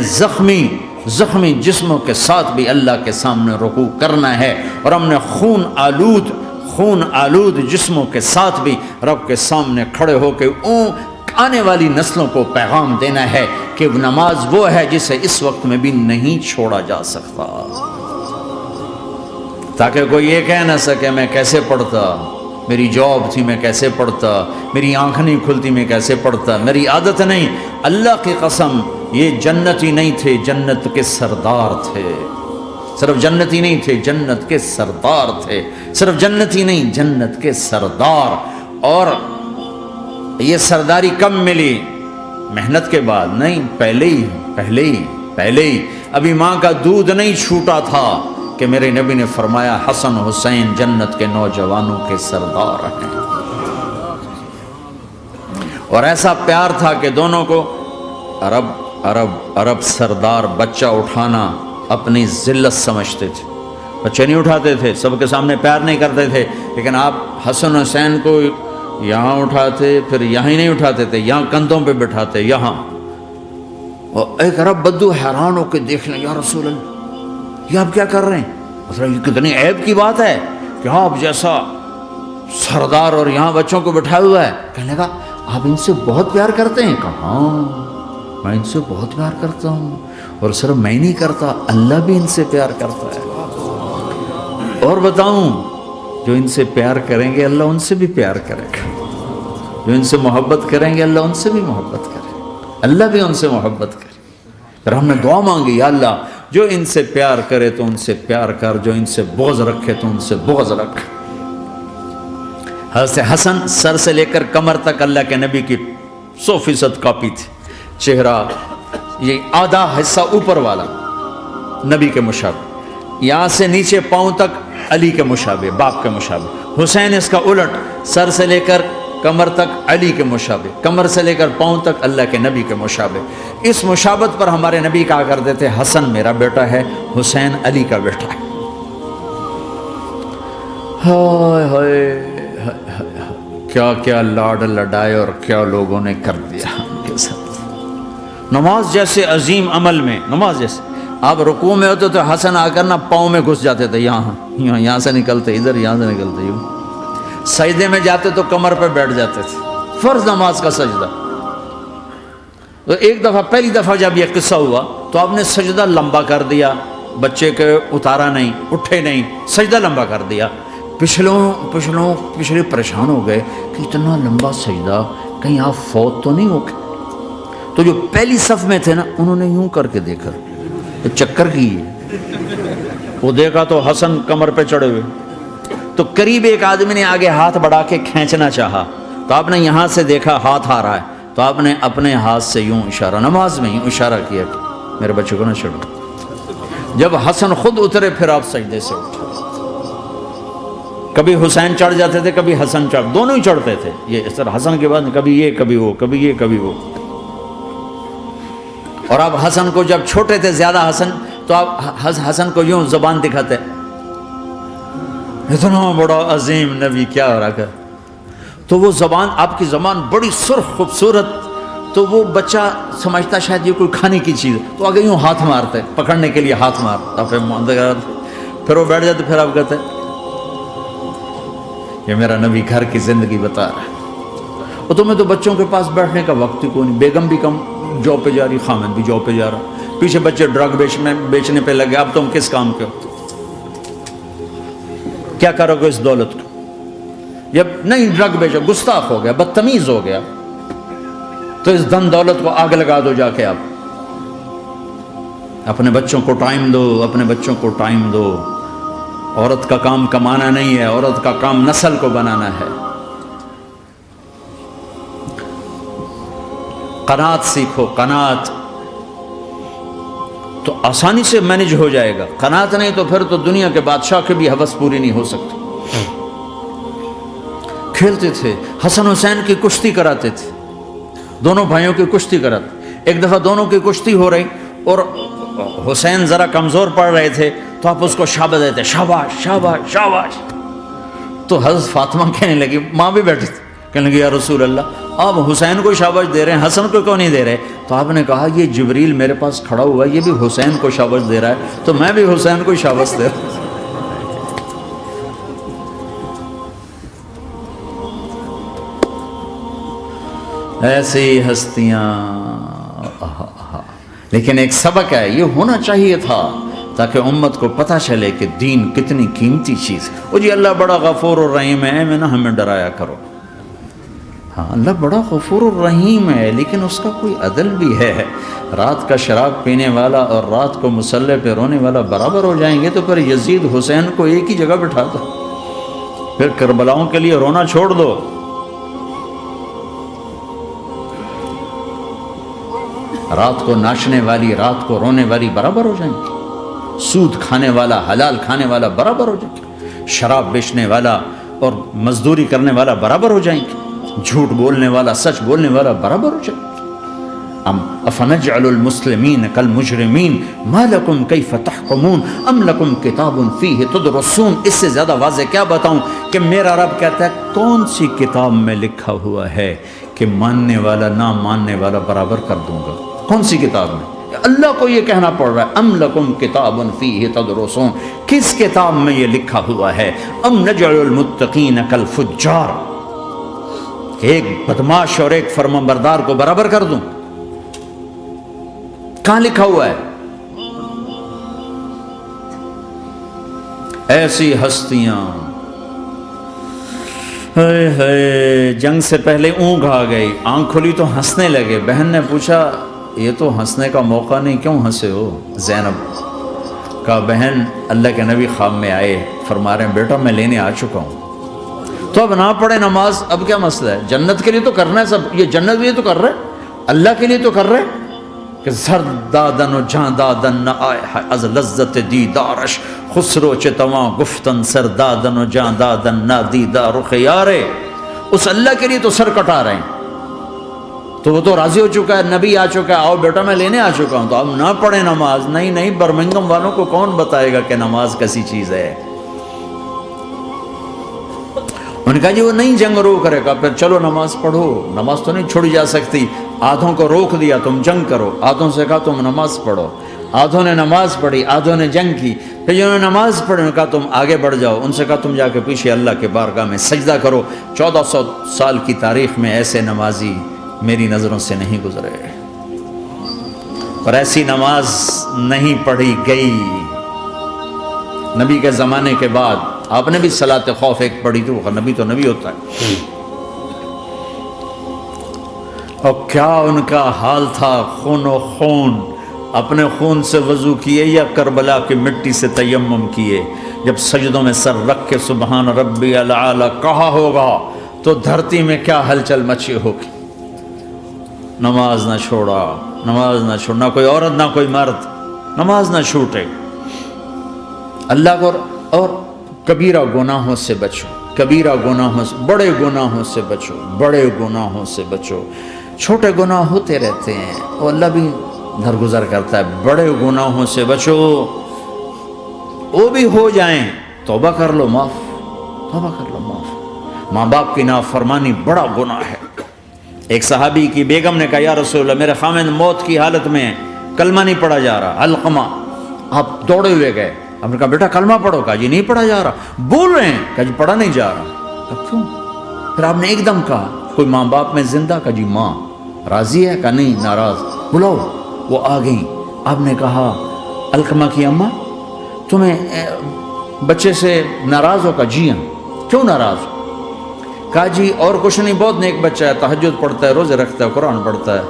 زخمی جسموں کے ساتھ بھی اللہ کے سامنے رکوع کرنا ہے، اور ہم نے خون آلود جسموں کے ساتھ بھی رب کے سامنے کھڑے ہو کے آنے والی نسلوں کو پیغام دینا ہے کہ نماز وہ ہے جسے اس وقت میں بھی نہیں چھوڑا جا سکتا، تاکہ کوئی یہ کہہ نہ سکے میں کیسے پڑھتا، میری جاب تھی میں کیسے پڑھتا، میری آنکھ نہیں کھلتی میں کیسے پڑھتا، میری عادت نہیں۔ اللہ کی قسم یہ جنتی نہیں تھے، جنت کے سردار تھے۔ صرف جنتی نہیں تھے، جنت کے سردار تھے، صرف جنتی نہیں، جنت کے سردار۔ اور یہ سرداری کب ملی؟ محنت کے بعد نہیں، پہلے ہی ابھی ماں کا دودھ نہیں چھوٹا تھا کہ میرے نبی نے فرمایا حسن حسین جنت کے نوجوانوں کے سردار ہیں۔ اور ایسا پیار تھا کہ دونوں کو عرب سردار بچہ اٹھانا اپنی ذلت سمجھتے تھے، بچے نہیں اٹھاتے تھے، سب کے سامنے پیار نہیں کرتے تھے، لیکن آپ حسن حسین کو یہاں اٹھاتے، پھر یہاں ہی نہیں اٹھاتے تھے، یہاں کندھوں پہ بٹھاتے، یہاں۔ اور ایک عرب بدو حیران ہو کے دیکھ لیں، یا رسول اللہ یہ آپ کیا کر رہے ہیں؟ مطلب یہ کتنی عیب کی بات ہے کہ آپ جیسا سردار اور یہاں بچوں کو بٹھایا ہوا ہے۔ کہنے لگا آپ ان سے بہت پیار کرتے ہیں؟ کہا ہاں میں ان سے بہت پیار کرتا ہوں، اور صرف میں نہیں کرتا، اللہ بھی ان سے پیار کرتا ہے۔ اور بتاؤں جو ان سے پیار کریں گے اللہ ان سے بھی پیار کرے گا، جو ان سے محبت کریں گے اللہ ان سے بھی محبت کرے گا، اللہ بھی ان سے محبت کرے۔ پھر ہم نے دعا مانگی، یا اللہ جو ان سے پیار کرے تو ان سے پیار کر، جو ان سے بغض رکھے تو ان سے بغض رکھ۔ حضرت حسن سر سے لے کر کمر تک اللہ کے نبی کی 100% کاپی تھی، چہرہ یہ آدھا حصہ اوپر والا نبی کے مشابہ، یہاں سے نیچے پاؤں تک علی کے مشابہ، باپ کے مشابہ۔ حسین اس کا الٹ، سر سے لے کر کمر تک علی کے مشابہ، کمر سے لے کر پاؤں تک اللہ کے نبی کے مشابہ۔ اس مشابہت پر ہمارے نبی کہا کرتے تھے حسن میرا بیٹا ہے، حسین علی کا بیٹا ہے۔ ہائے ہائے کیا کیا لاڈ لڈائے اور کیا لوگوں نے کر دیا ان کے ساتھ۔ نماز جیسے عظیم عمل میں، نماز جیسے آپ رکوع میں ہوتے تو حسن آ کر نہ پاؤں میں گھس جاتے تھے، یہاں سے نکلتے ادھر، یہاں سے نکلتے یوں۔ سجدے میں جاتے تو کمر پہ بیٹھ جاتے تھے، فرض نماز کا سجدہ۔ تو ایک دفعہ، پہلی دفعہ جب یہ قصہ ہوا تو آپ نے سجدہ لمبا کر دیا، بچے کے اتارا نہیں، اٹھے نہیں، سجدہ لمبا کر دیا۔ پچھلے پریشان ہو گئے کہ اتنا لمبا سجدہ کہیں آپ فوت تو نہیں ہو گئے۔ تو جو پہلی صف میں تھے نا انہوں نے یوں کر کے دیکھا، چکر کی وہ دیکھا تو حسن کمر پہ چڑھے ہوئے، تو قریب ایک آدمی نے آگے ہاتھ بڑھا کے کھینچنا چاہا، تو آپ نے یہاں سے دیکھا ہاتھ آ رہا ہے، تو آپ نے اپنے ہاتھ سے یوں اشارہ، نماز میں یوں اشارہ کیا کہ میرے بچے کو نہ چڑھو۔ جب حسن خود اترے پھر آپ سجدے سے اٹھے۔ کبھی حسین چڑھ جاتے تھے، کبھی حسن دونوں ہی چڑھتے تھے، یہ سر حسن کے بعد کبھی یہ کبھی وہ، کبھی یہ کبھی وہ۔ اور آپ حسن کو جب چھوٹے تھے زیادہ حسن، تو آپ حسن کو یوں زبان دکھاتے، اتنا بڑا عظیم نبی کیا ہو رہا ہے، تو وہ زبان، آپ کی زبان بڑی سرخ خوبصورت، تو وہ بچہ سمجھتا شاید یہ کوئی کھانے کی چیز، تو آگے یوں ہاتھ مارتے، پکڑنے کے لیے ہاتھ مارتا، پھر وہ بیٹھ جاتے، پھر آپ کہتے یہ میرا نبی گھر کی زندگی بتا رہا ہے۔ اور تمہیں تو بچوں کے پاس بیٹھنے کا وقت ہی کوئی نہیں، بیگم بھی کم جاب پہ جا رہی، خامد بھی جاب پہ جا رہا، پیچھے بچے ڈرگ بیچنے پہ لگے، اب تم کس کام کے ہو؟ کیا کرو گے اس دولت کو؟ جب نہیں ڈرگ بیچو، گستاخ ہو گیا، بدتمیز ہو گیا، تو اس دن دولت کو آگ لگا دو، جا کے آپ اپنے بچوں کو ٹائم دو، اپنے بچوں کو ٹائم دو۔ عورت کا کام کمانا نہیں ہے، عورت کا کام نسل کو بنانا ہے۔ قناعت سیکھو، قناعت تو آسانی سے مینج ہو جائے گا، قناعت نہیں تو پھر تو دنیا کے بادشاہ کی بھی ہوس پوری نہیں ہو سکتی۔ کھیلتے تھے، حسن حسین کی کشتی کراتے تھے، دونوں بھائیوں کی کشتی کراتے۔ ایک دفعہ دونوں کی کشتی ہو رہی اور حسین ذرا کمزور پڑ رہے تھے تو آپ اس کو شاباش دیتے، شاباش شاباش شاباش۔ تو حضرت فاطمہ کہنے لگی، ماں بھی بیٹھی تھی، کہنے لگی یا رسول اللہ آپ حسین کو شاباش دے رہے ہیں، حسن کو کیوں نہیں دے رہے؟ تو آپ نے کہا یہ جبریل میرے پاس کھڑا ہوا ہے، یہ بھی حسین کو شاباش دے رہا ہے تو میں بھی حسین کو شاباش دے رہا ہوں۔ ایسی ہستیاں، لیکن ایک سبق ہے، یہ ہونا چاہیے تھا تاکہ امت کو پتہ چلے کہ دین کتنی قیمتی چیز ہے۔ وہ جی اللہ بڑا غفور الرحیم ہے، میں نہ ہمیں ڈرایا کرو۔ ہاں اللہ بڑا غفور الرحیم ہے، لیکن اس کا کوئی عدل بھی ہے۔ رات کا شراب پینے والا اور رات کو مصلی پہ رونے والا برابر ہو جائیں گے تو پھر یزید حسین کو ایک ہی جگہ بٹھا دو، پھر کربلاؤں کے لیے رونا چھوڑ دو۔ رات کو ناچنے والی، رات کو رونے والی برابر ہو جائیں گے، سود کھانے والا، حلال کھانے والا برابر ہو جائیں گے، شراب بیچنے والا اور مزدوری کرنے والا برابر ہو جائیں گے، جھوٹ بولنے والا، سچ بولنے والا برابر ہو جائیں گے۔ افنجعل المسلمین کالمجرمین ما لکم کیف تحکمون ام لکم کتاب فیہ تدرسون۔ اس سے زیادہ واضح کیا بتاؤں کہ میرا رب کہتا ہے کون سی کتاب میں لکھا ہوا ہے کہ ماننے والا نہ ماننے والا برابر کر دوں گا؟ کون سی کتاب میں؟ اللہ کو یہ کہنا پڑ رہا ہے ام لکم کتاب فیہ تدرسون، کس کتاب میں یہ لکھا ہوا ہے؟ ام نجعل المتقین کالفجار، ایک بدماش اور ایک فرمانبردار کو برابر کر دوں؟ کہاں لکھا ہوا ہے؟ ایسی ہستیاں، جنگ سے پہلے اونگ آ گئی، آنکھ کھلی تو ہنسنے لگے۔ بہن نے پوچھا یہ تو ہنسنے کا موقع نہیں، کیوں ہنسے ہو؟ زینب کہا بہن اللہ کے نبی خواب میں آئے، فرما رہے ہیں بیٹا میں لینے آ چکا ہوں، تو اب نہ پڑھے نماز، اب کیا مسئلہ ہے؟ جنت کے لیے تو کرنا ہے سب، یہ جنت کے لیے تو کر رہے، اللہ کے لیے تو کر رہے کہ زر دادن و جان دادن نہ آئے از لذت دیدارش، خسرو چتواں گفتن سر دادن و جان دادن نہ دیدار رخ یارے۔ اس اللہ کے لیے تو سر کٹا رہے ہیں، تو وہ تو راضی ہو چکا ہے، نبی آ چکا ہے، آؤ بیٹا میں لینے آ چکا ہوں، تو اب نہ پڑھیں نماز؟ نہیں نہیں، برمنگم والوں کو کون بتائے گا کہ نماز کیسی چیز ہے؟ انہوں نے کہا جی وہ نہیں جنگ روک کرے گا، پھر چلو نماز پڑھو، نماز تو نہیں چھوڑی جا سکتی۔ آدھوں کو روک دیا تم جنگ کرو، آدھوں سے کہا تم نماز پڑھو، آدھوں نے نماز پڑھی، آدھوں نے جنگ کی۔ پھر جنہوں نے نماز پڑھی انہوں نے کہا تم آگے بڑھ جاؤ، ان سے کہا تم جا کے پیچھے اللہ کے بارگاہ میں سجدہ کرو۔ 1400 سال کی تاریخ میں ایسے نمازی میری نظروں سے نہیں گزرے، اور ایسی نماز نہیں پڑھی گئی نبی کے زمانے کے بعد۔ آپ نے بھی صلاۃ خوف ایک پڑھی تھی، وہ نبی تو نبی ہوتا ہے، اور کیا ان کا حال تھا، خون و خون، اپنے خون سے وضو کیے یا کربلا کی مٹی سے تیمم کیے؟ جب سجدوں میں سر رکھ کے سبحان ربی الاعلی کہا ہوگا تو دھرتی میں کیا ہلچل مچی ہوگی۔ نماز نہ چھوڑا، نماز نہ چھوڑنا، کوئی عورت نہ کوئی مرد، نماز نہ چھوٹے۔ اللہ کو اور کبیرہ گناہوں سے بچو، کبیرہ گناہوں سے، بڑے گناہوں سے بچو، بڑے گناہوں سے بچو۔ چھوٹے گناہ ہوتے رہتے ہیں اور اللہ بھی درگزر کرتا ہے، بڑے گناہوں سے بچو، وہ بھی ہو جائیں توبہ کر لو معاف، توبہ کر لو معاف۔ ماں باپ کی نافرمانی بڑا گناہ ہے۔ ایک صحابی کی بیگم نے کہا یا رسول اللہ میرے خامند موت کی حالت میں کلمہ نہیں پڑھا جا رہا، علقمہ۔ آپ دوڑے ہوئے گئے، آپ نے کہا بیٹا کلمہ پڑھو، کہا جی نہیں پڑھا جا رہا، بول رہے ہیں، کہا جی پڑھا نہیں جا رہا، کہا کیوں؟ پھر آپ نے ایک دم کہا کوئی ماں باپ میں زندہ؟ کہا جی ماں راضی ہے؟ کہا نہیں ناراض، بلاؤ۔ وہ آ گئیں، آپ نے کہا علقمہ کی اماں تمہیں بچے سے ناراض ہو؟ کہا جی ہاں۔ کیوں ناراض ہو؟ کہا جی اور کچھ نہیں، بہت نیک بچہ ہے، تہجد پڑھتا ہے، روزے رکھتا ہے، قرآن پڑھتا ہے،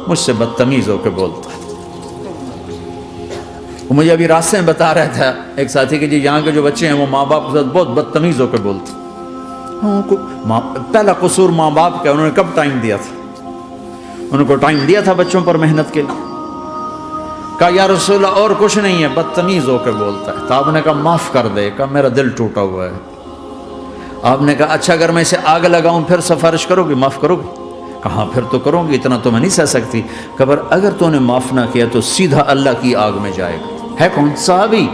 مجھ سے بدتمیز ہو کے بولتا ہے۔ وہ مجھے ابھی راستے میں بتا رہا تھا ایک ساتھی کہ جی یہاں کے جو بچے ہیں وہ ماں باپ کے ساتھ بہت بدتمیز ہو کے بولتے ہیں۔ پہلا قصور ماں باپ کا، انہوں نے کب ٹائم دیا تھا؟ انہوں کو ٹائم دیا تھا بچوں پر محنت کے لیے؟ کہا یا رسول اللہ اور کچھ نہیں ہے، بدتمیز ہو کے بولتا ہے۔ تو آپ نے کہا معاف کر دے، کہا میرا دل ٹوٹا ہوا ہے۔ آپ نے کہا اچھا اگر میں اسے آگ لگاؤں پھر سفارش کرو گی، معاف کرو گی؟ کہاں پھر تو کروں گی، اتنا تو میں نہیں سہ سکتی۔ خبر اگر تو نے معاف نہ کیا تو سیدھا اللہ کی آگ میں جائے گا۔ ہے کون؟ صحابی۔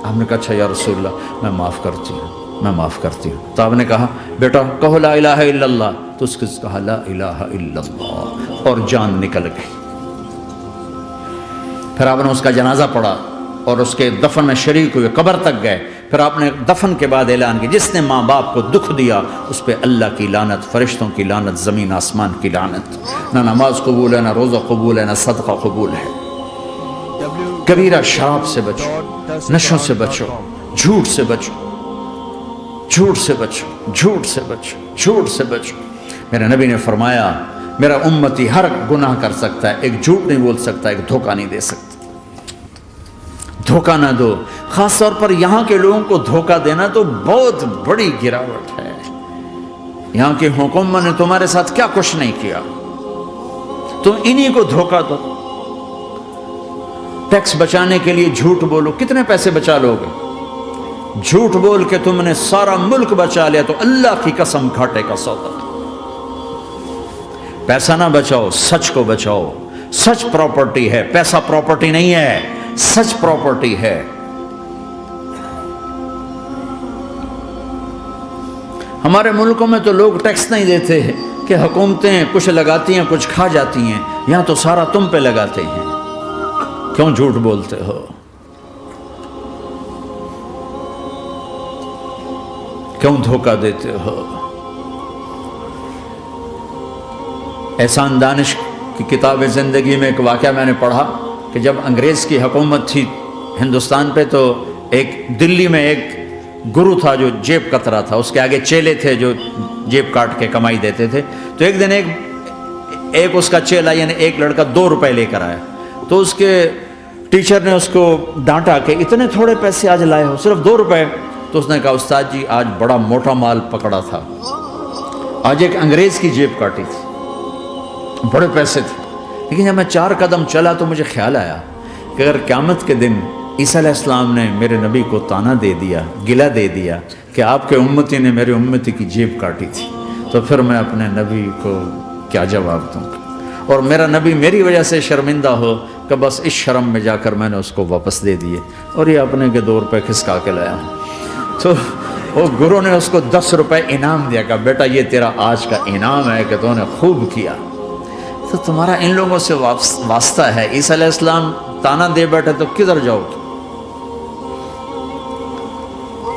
آپ نے کہا اچھا یا رسول اللہ میں معاف کرتی ہوں، میں معاف کرتی ہوں۔ تو آپ نے کہا بیٹا کہو لا الہ الا اللہ، تو اس نے کہا لا الہ الا اللہ، اور جان نکل گئی۔ پھر آپ نے اس کا جنازہ پڑھا اور اس کے دفن میں شریک ہوئے، قبر تک گئے۔ پھر آپ نے دفن کے بعد اعلان کیا جس نے ماں باپ کو دکھ دیا اس پہ اللہ کی لعنت، فرشتوں کی لعنت، زمین آسمان کی لعنت۔ نہ نماز قبول ہے، نہ روزہ قبول ہے، نہ صدقہ قبول ہے۔ کبیرہ شراب سے بچو، نشوں سے بچو، جھوٹ سے بچو، جھوٹ سے بچو، جھوٹ سے بچو، جھوٹ سے بچو۔ میرے نبی نے فرمایا میرا امتی ہر گناہ کر سکتا ہے، ایک جھوٹ نہیں بول سکتا، ایک دھوکہ نہیں دے سکتا۔ دھوکہ نہ دو، خاص طور پر یہاں کے لوگوں کو دھوکہ دینا تو بہت بڑی گراوٹ ہے۔ یہاں کے حکومت نے تمہارے ساتھ کیا کچھ نہیں کیا، تم انہی کو دھوکہ دو۔ ٹیکس بچانے کے لیے جھوٹ بولو، کتنے پیسے بچا لوگے؟ جھوٹ بول کے تم نے سارا ملک بچا لیا تو اللہ کی قسم گھاٹے کا سودا۔ پیسہ نہ بچاؤ، سچ کو بچاؤ۔ سچ پراپرٹی ہے، پیسہ پراپرٹی نہیں ہے، سچ پراپرٹی ہے۔ ہمارے ملکوں میں تو لوگ ٹیکس نہیں دیتے کہ حکومتیں کچھ لگاتی ہیں کچھ کھا جاتی ہیں، یہاں تو سارا تم پہ لگاتے ہیں۔ کیوں جھوٹ بولتے ہو؟ کیوں دھوکہ دیتے ہو؟ احسان دانش کی کتاب زندگی میں ایک واقعہ میں نے پڑھا کہ جب انگریز کی حکومت تھی ہندوستان پہ تو ایک دلی میں ایک گرو تھا جو جیب کترا تھا، اس کے آگے چیلے تھے جو جیب کاٹ کے کمائی دیتے تھے۔ تو ایک دن ایک اس کا چیلا یعنی ایک لڑکا 2 روپے لے کر آیا، تو اس کے ٹیچر نے اس کو ڈانٹا کہ اتنے تھوڑے پیسے آج لائے ہو، صرف 2 روپے۔ تو اس نے کہا استاد جی آج بڑا موٹا مال پکڑا تھا، آج ایک انگریز کی جیب کاٹی تھی، بڑے پیسے تھے۔ لیکن جب میں 4 قدم چلا تو مجھے خیال آیا کہ اگر قیامت کے دن عیسیٰ علیہ السلام نے میرے نبی کو طعنہ دے دیا، گلہ دے دیا کہ آپ کے امتی نے میرے امتی کی جیب کاٹی تھی، تو پھر میں اپنے نبی کو کیا جواب دوں گا؟ اور میرا نبی میری وجہ سے شرمندہ ہو کہ بس اس شرم میں جا کر میں نے اس کو واپس دے دیے اور یہ اپنے کے 2 روپے کھسکا کے لایا ہوں۔ تو وہ گرو نے اس کو 10 روپے انعام دیا کہ بیٹا یہ تیرا آج کا انعام ہے کہ تو نے خوب کیا۔ تو تمہارا ان لوگوں سے واسطہ ہے، عیسیٰ علیہ السلام طعنہ دے بیٹھے تو کدھر جاؤ؟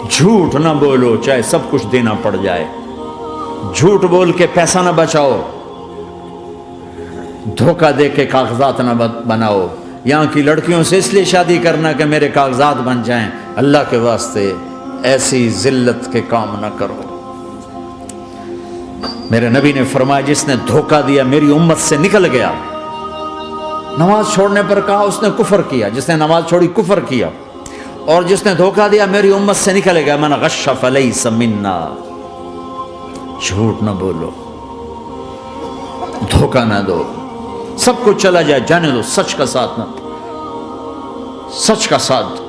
جھوٹ نہ بولو چاہے سب کچھ دینا پڑ جائے، جھوٹ بول کے پیسہ نہ بچاؤ، دھوکہ دے کے کاغذات نہ بناؤ۔ یہاں کی لڑکیوں سے اس لیے شادی کرنا کہ میرے کاغذات بن جائیں، اللہ کے واسطے ایسی ذلت کے کام نہ کرو۔ میرے نبی نے فرمایا جس نے دھوکہ دیا میری امت سے نکل گیا۔ نماز چھوڑنے پر کہا اس نے کفر کیا، جس نے نماز چھوڑی کفر کیا، اور جس نے دھوکہ دیا میری امت سے نکل گیا۔ من غش فلیس منا۔ جھوٹ نہ بولو، دھوکہ نہ دو، سب کچھ چلا جائے جانے دو، سچ کا ساتھ نہ، سچ کا ساتھ دو۔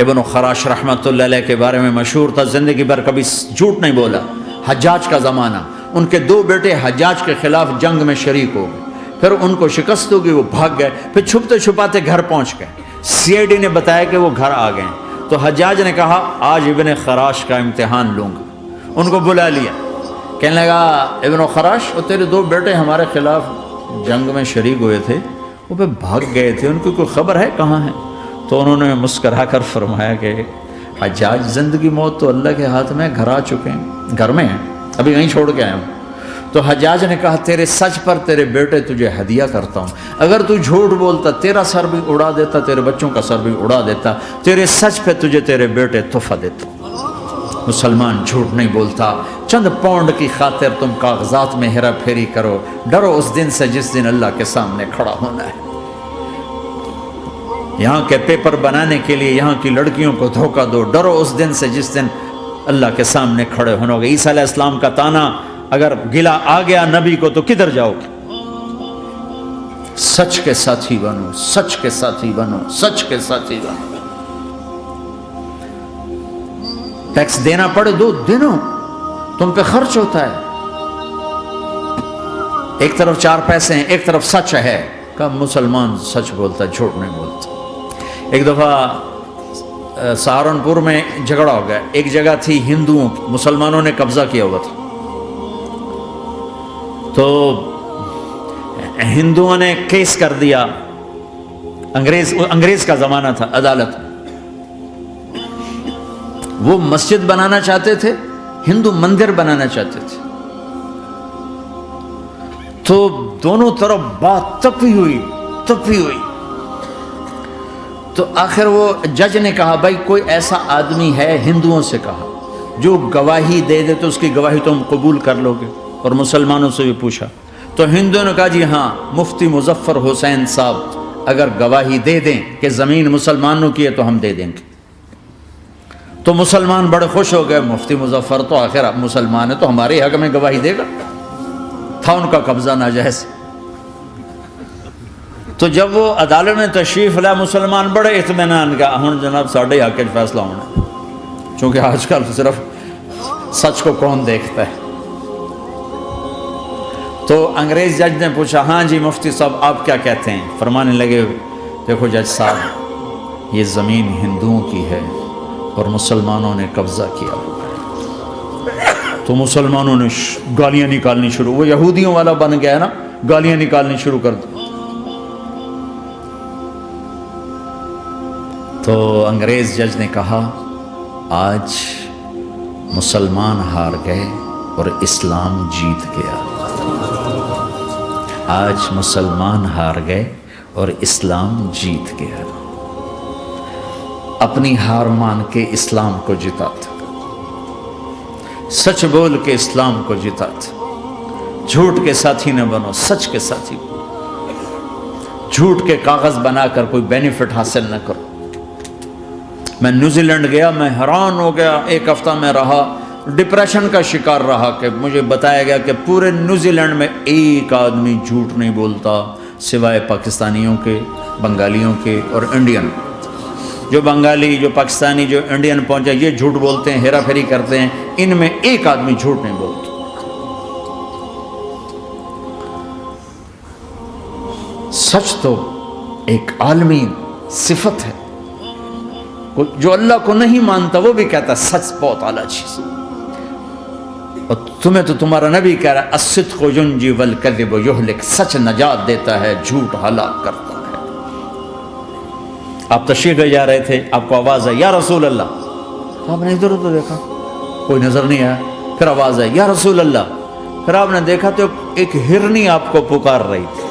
ابن خراش رحمۃ اللہ علیہ کے بارے میں مشہور تھا، زندگی بھر کبھی جھوٹ نہیں بولا۔ حجاج کا زمانہ، ان کے 2 بیٹے حجاج کے خلاف جنگ میں شریک ہو گئے، پھر ان کو شکست ہوگی، وہ بھاگ گئے، پھر چھپتے چھپاتے گھر پہنچ گئے۔ CID نے بتایا کہ وہ گھر آ گئے، تو حجاج نے کہا آج ابن خراش کا امتحان لوں گا۔ ان کو بلا لیا، کہنے لگا ابن خراش وہ تیرے 2 بیٹے ہمارے خلاف جنگ میں شریک ہوئے تھے، وہ پہ بھاگ گئے تھے، ان کی کوئی خبر ہے کہاں ہے؟ تو انہوں نے مسکرا کر فرمایا کہ حجاج زندگی موت تو اللہ کے ہاتھ میں، گھر آ چکے ہیں، گھر میں ہیں، ابھی یہیں چھوڑ کے آئے ہوں۔ تو حجاج نے کہا تیرے سچ پر تیرے بیٹے تجھے ہدیہ کرتا ہوں، اگر تو جھوٹ بولتا تیرا سر بھی اڑا دیتا، تیرے بچوں کا سر بھی اڑا دیتا، تیرے سچ پہ تجھے تیرے بیٹے تحفہ دیتا۔ مسلمان جھوٹ نہیں بولتا. چند پاؤنڈ کی خاطر تم کاغذات میں ہیرا پھیری کرو. ڈرو اس دن سے جس دن اللہ کے سامنے کھڑا ہونا ہے. یہاں کے پیپر بنانے کے لیے یہاں کی لڑکیوں کو دھوکہ دو. ڈرو اس دن سے جس دن اللہ کے سامنے کھڑے ہونا ہوگا. عیسیٰ علیہ السلام کا تانا اگر گلا آ گیا نبی کو تو کدھر جاؤ گے؟ سچ کے ساتھی بنو، سچ کے ساتھی بنو، سچ کے ساتھی بنو. ٹیکس دینا پڑے دو، دینو، تم پہ خرچ ہوتا ہے. ایک طرف 4 پیسے ہیں، ایک طرف سچ ہے. کب مسلمان سچ بولتا ہے، جھوٹ نہیں بولتا. ایک دفعہ سہارنپور میں جھگڑا ہو گیا. ایک جگہ تھی ہندوؤں کی، مسلمانوں نے قبضہ کیا ہوا تھا. تو ہندوؤں نے کیس کر دیا. انگریز کا زمانہ تھا. عدالت وہ مسجد بنانا چاہتے تھے، ہندو مندر بنانا چاہتے تھے. تو دونوں طرف بات تپی ہوئی. تو آخر وہ جج نے کہا بھائی کوئی ایسا آدمی ہے، ہندوؤں سے کہا، جو گواہی دے دے تو اس کی گواہی تم قبول کر لو گے. اور مسلمانوں سے بھی پوچھا تو ہندوؤں نے کہا جی ہاں، مفتی مظفر حسین صاحب اگر گواہی دے دیں کہ زمین مسلمانوں کی ہے تو ہم دے دیں گے. تو مسلمان بڑے خوش ہو گئے. مفتی مظفر تو آخر مسلمان ہے تو ہمارے حق میں گواہی دے گا. تھا ان کا قبضہ ناجائز. تو جب وہ عدالت میں تشریف لائے مسلمان بڑے اطمینان کا ہن جناب ساڈے حق وچ فیصلہ ہونا. چونکہ آج کل صرف سچ کو کون دیکھتا ہے. تو انگریز جج نے پوچھا ہاں جی مفتی صاحب آپ کیا کہتے ہیں؟ فرمانے لگے دیکھو جج صاحب، یہ زمین ہندوؤں کی ہے اور مسلمانوں نے قبضہ کیا ہوا ہے. تو مسلمانوں نے گالیاں نکالنی شروع، وہ یہودیوں والا بن گیا نا، گالیاں نکالنی شروع کر دی. تو انگریز جج نے کہا آج مسلمان ہار گئے اور اسلام جیت گیا. آج مسلمان ہار گئے اور اسلام جیت گیا. اپنی ہار مان کے اسلام کو جتاتا، سچ بول کے اسلام کو جتاتا. جھوٹ کے ساتھی نہ بنو، سچ کے ساتھی بنو. جھوٹ کے کاغذ بنا کر کوئی بینیفٹ حاصل نہ کرو. میں نیوزی لینڈ گیا، میں حیران ہو گیا. 1 ہفتہ میں رہا، ڈپریشن کا شکار رہا کہ مجھے بتایا گیا کہ پورے نیوزی لینڈ میں ایک آدمی جھوٹ نہیں بولتا سوائے پاکستانیوں کے، بنگالیوں کے اور انڈین. جو بنگالی، جو پاکستانی، جو انڈین پہنچے یہ جھوٹ بولتے ہیں، ہیرا پھیری کرتے ہیں. ان میں ایک آدمی جھوٹ نہیں بولتا. سچ تو ایک عالمی صفت ہے. جو اللہ کو نہیں مانتا وہ بھی کہتا ہے سچ بہت اعلیٰ چیز. اور تمہیں تو تمہارا نبی کہہ رہا ہے الصدق ینجی والکذب یہلک. سچ نجات دیتا ہے، جھوٹ ہلاک کرتا ہے. آپ تشریف لے جا رہے تھے، آپ کو آواز آئی یا رسول اللہ. آپ نے ادھر ادھر دیکھا، کوئی نظر نہیں آیا. پھر آواز آئی یا رسول اللہ. پھر آپ نے دیکھا تو ایک ہرنی آپ کو پکار رہی تھی.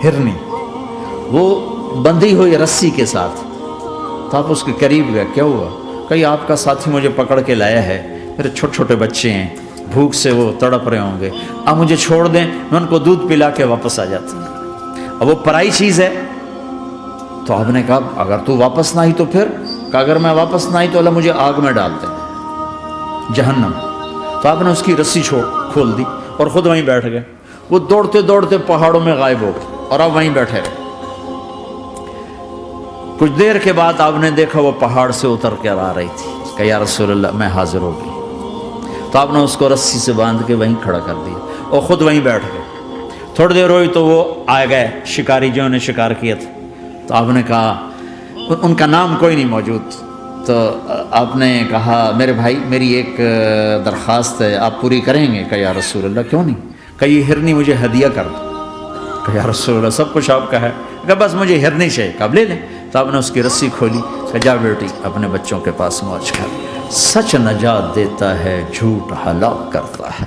ہرنی وہ بندھی ہوئی رسی کے ساتھ. تو آپ اس کے قریب گئے. کیا ہوا؟ کہیں آپ کا ساتھی مجھے پکڑ کے لایا ہے، میرے چھوٹے چھوٹے بچے ہیں، بھوک سے وہ تڑپ رہے ہوں گے، آپ مجھے چھوڑ دیں، میں ان کو دودھ پلا کے واپس آ جاتا ہوں. اب وہ پرائی چیز ہے. تو آپ نے کہا اگر تو واپس نہ آئی تو پھر؟ کہ اگر میں واپس نہ آئی تو اللہ مجھے آگ میں ڈال دے، جہنم. تو آپ نے اس کی رسی کھول دی اور خود وہیں بیٹھ گئے. وہ دوڑتے دوڑتے پہاڑوں میں غائب ہو گئے اور آپ وہیں بیٹھے رہے. کچھ دیر کے بعد آپ نے دیکھا وہ پہاڑ سے اتر کر آ رہی تھی. کہ یا رسول اللہ میں حاضر ہو گئی. تو آپ نے اس کو رسی سے باندھ کے وہیں کھڑا کر دیا اور خود وہیں بیٹھ گئے. تھوڑی دیر ہوئی تو وہ آ گئے شکاری جو نے شکار کیا تھا. تو آپ نے کہا، ان کا نام کوئی نہیں موجود. تو آپ نے کہا میرے بھائی میری ایک درخواست ہے، آپ پوری کریں گے؟ کہ یا رسول اللہ کیوں نہیں. کہ یہ ہرنی مجھے ہدیہ کر دو. کہ یا رسول اللہ سب کچھ آپ کا ہے. کہ بس مجھے ہرنی چاہیے. کہ آپ لے لیں. تو آپ نے اس کی رسی کھولی. کہ جا بیٹی اپنے بچوں کے پاس موج کر. سچ نجات دیتا ہے، جھوٹ ہلاک کرتا ہے.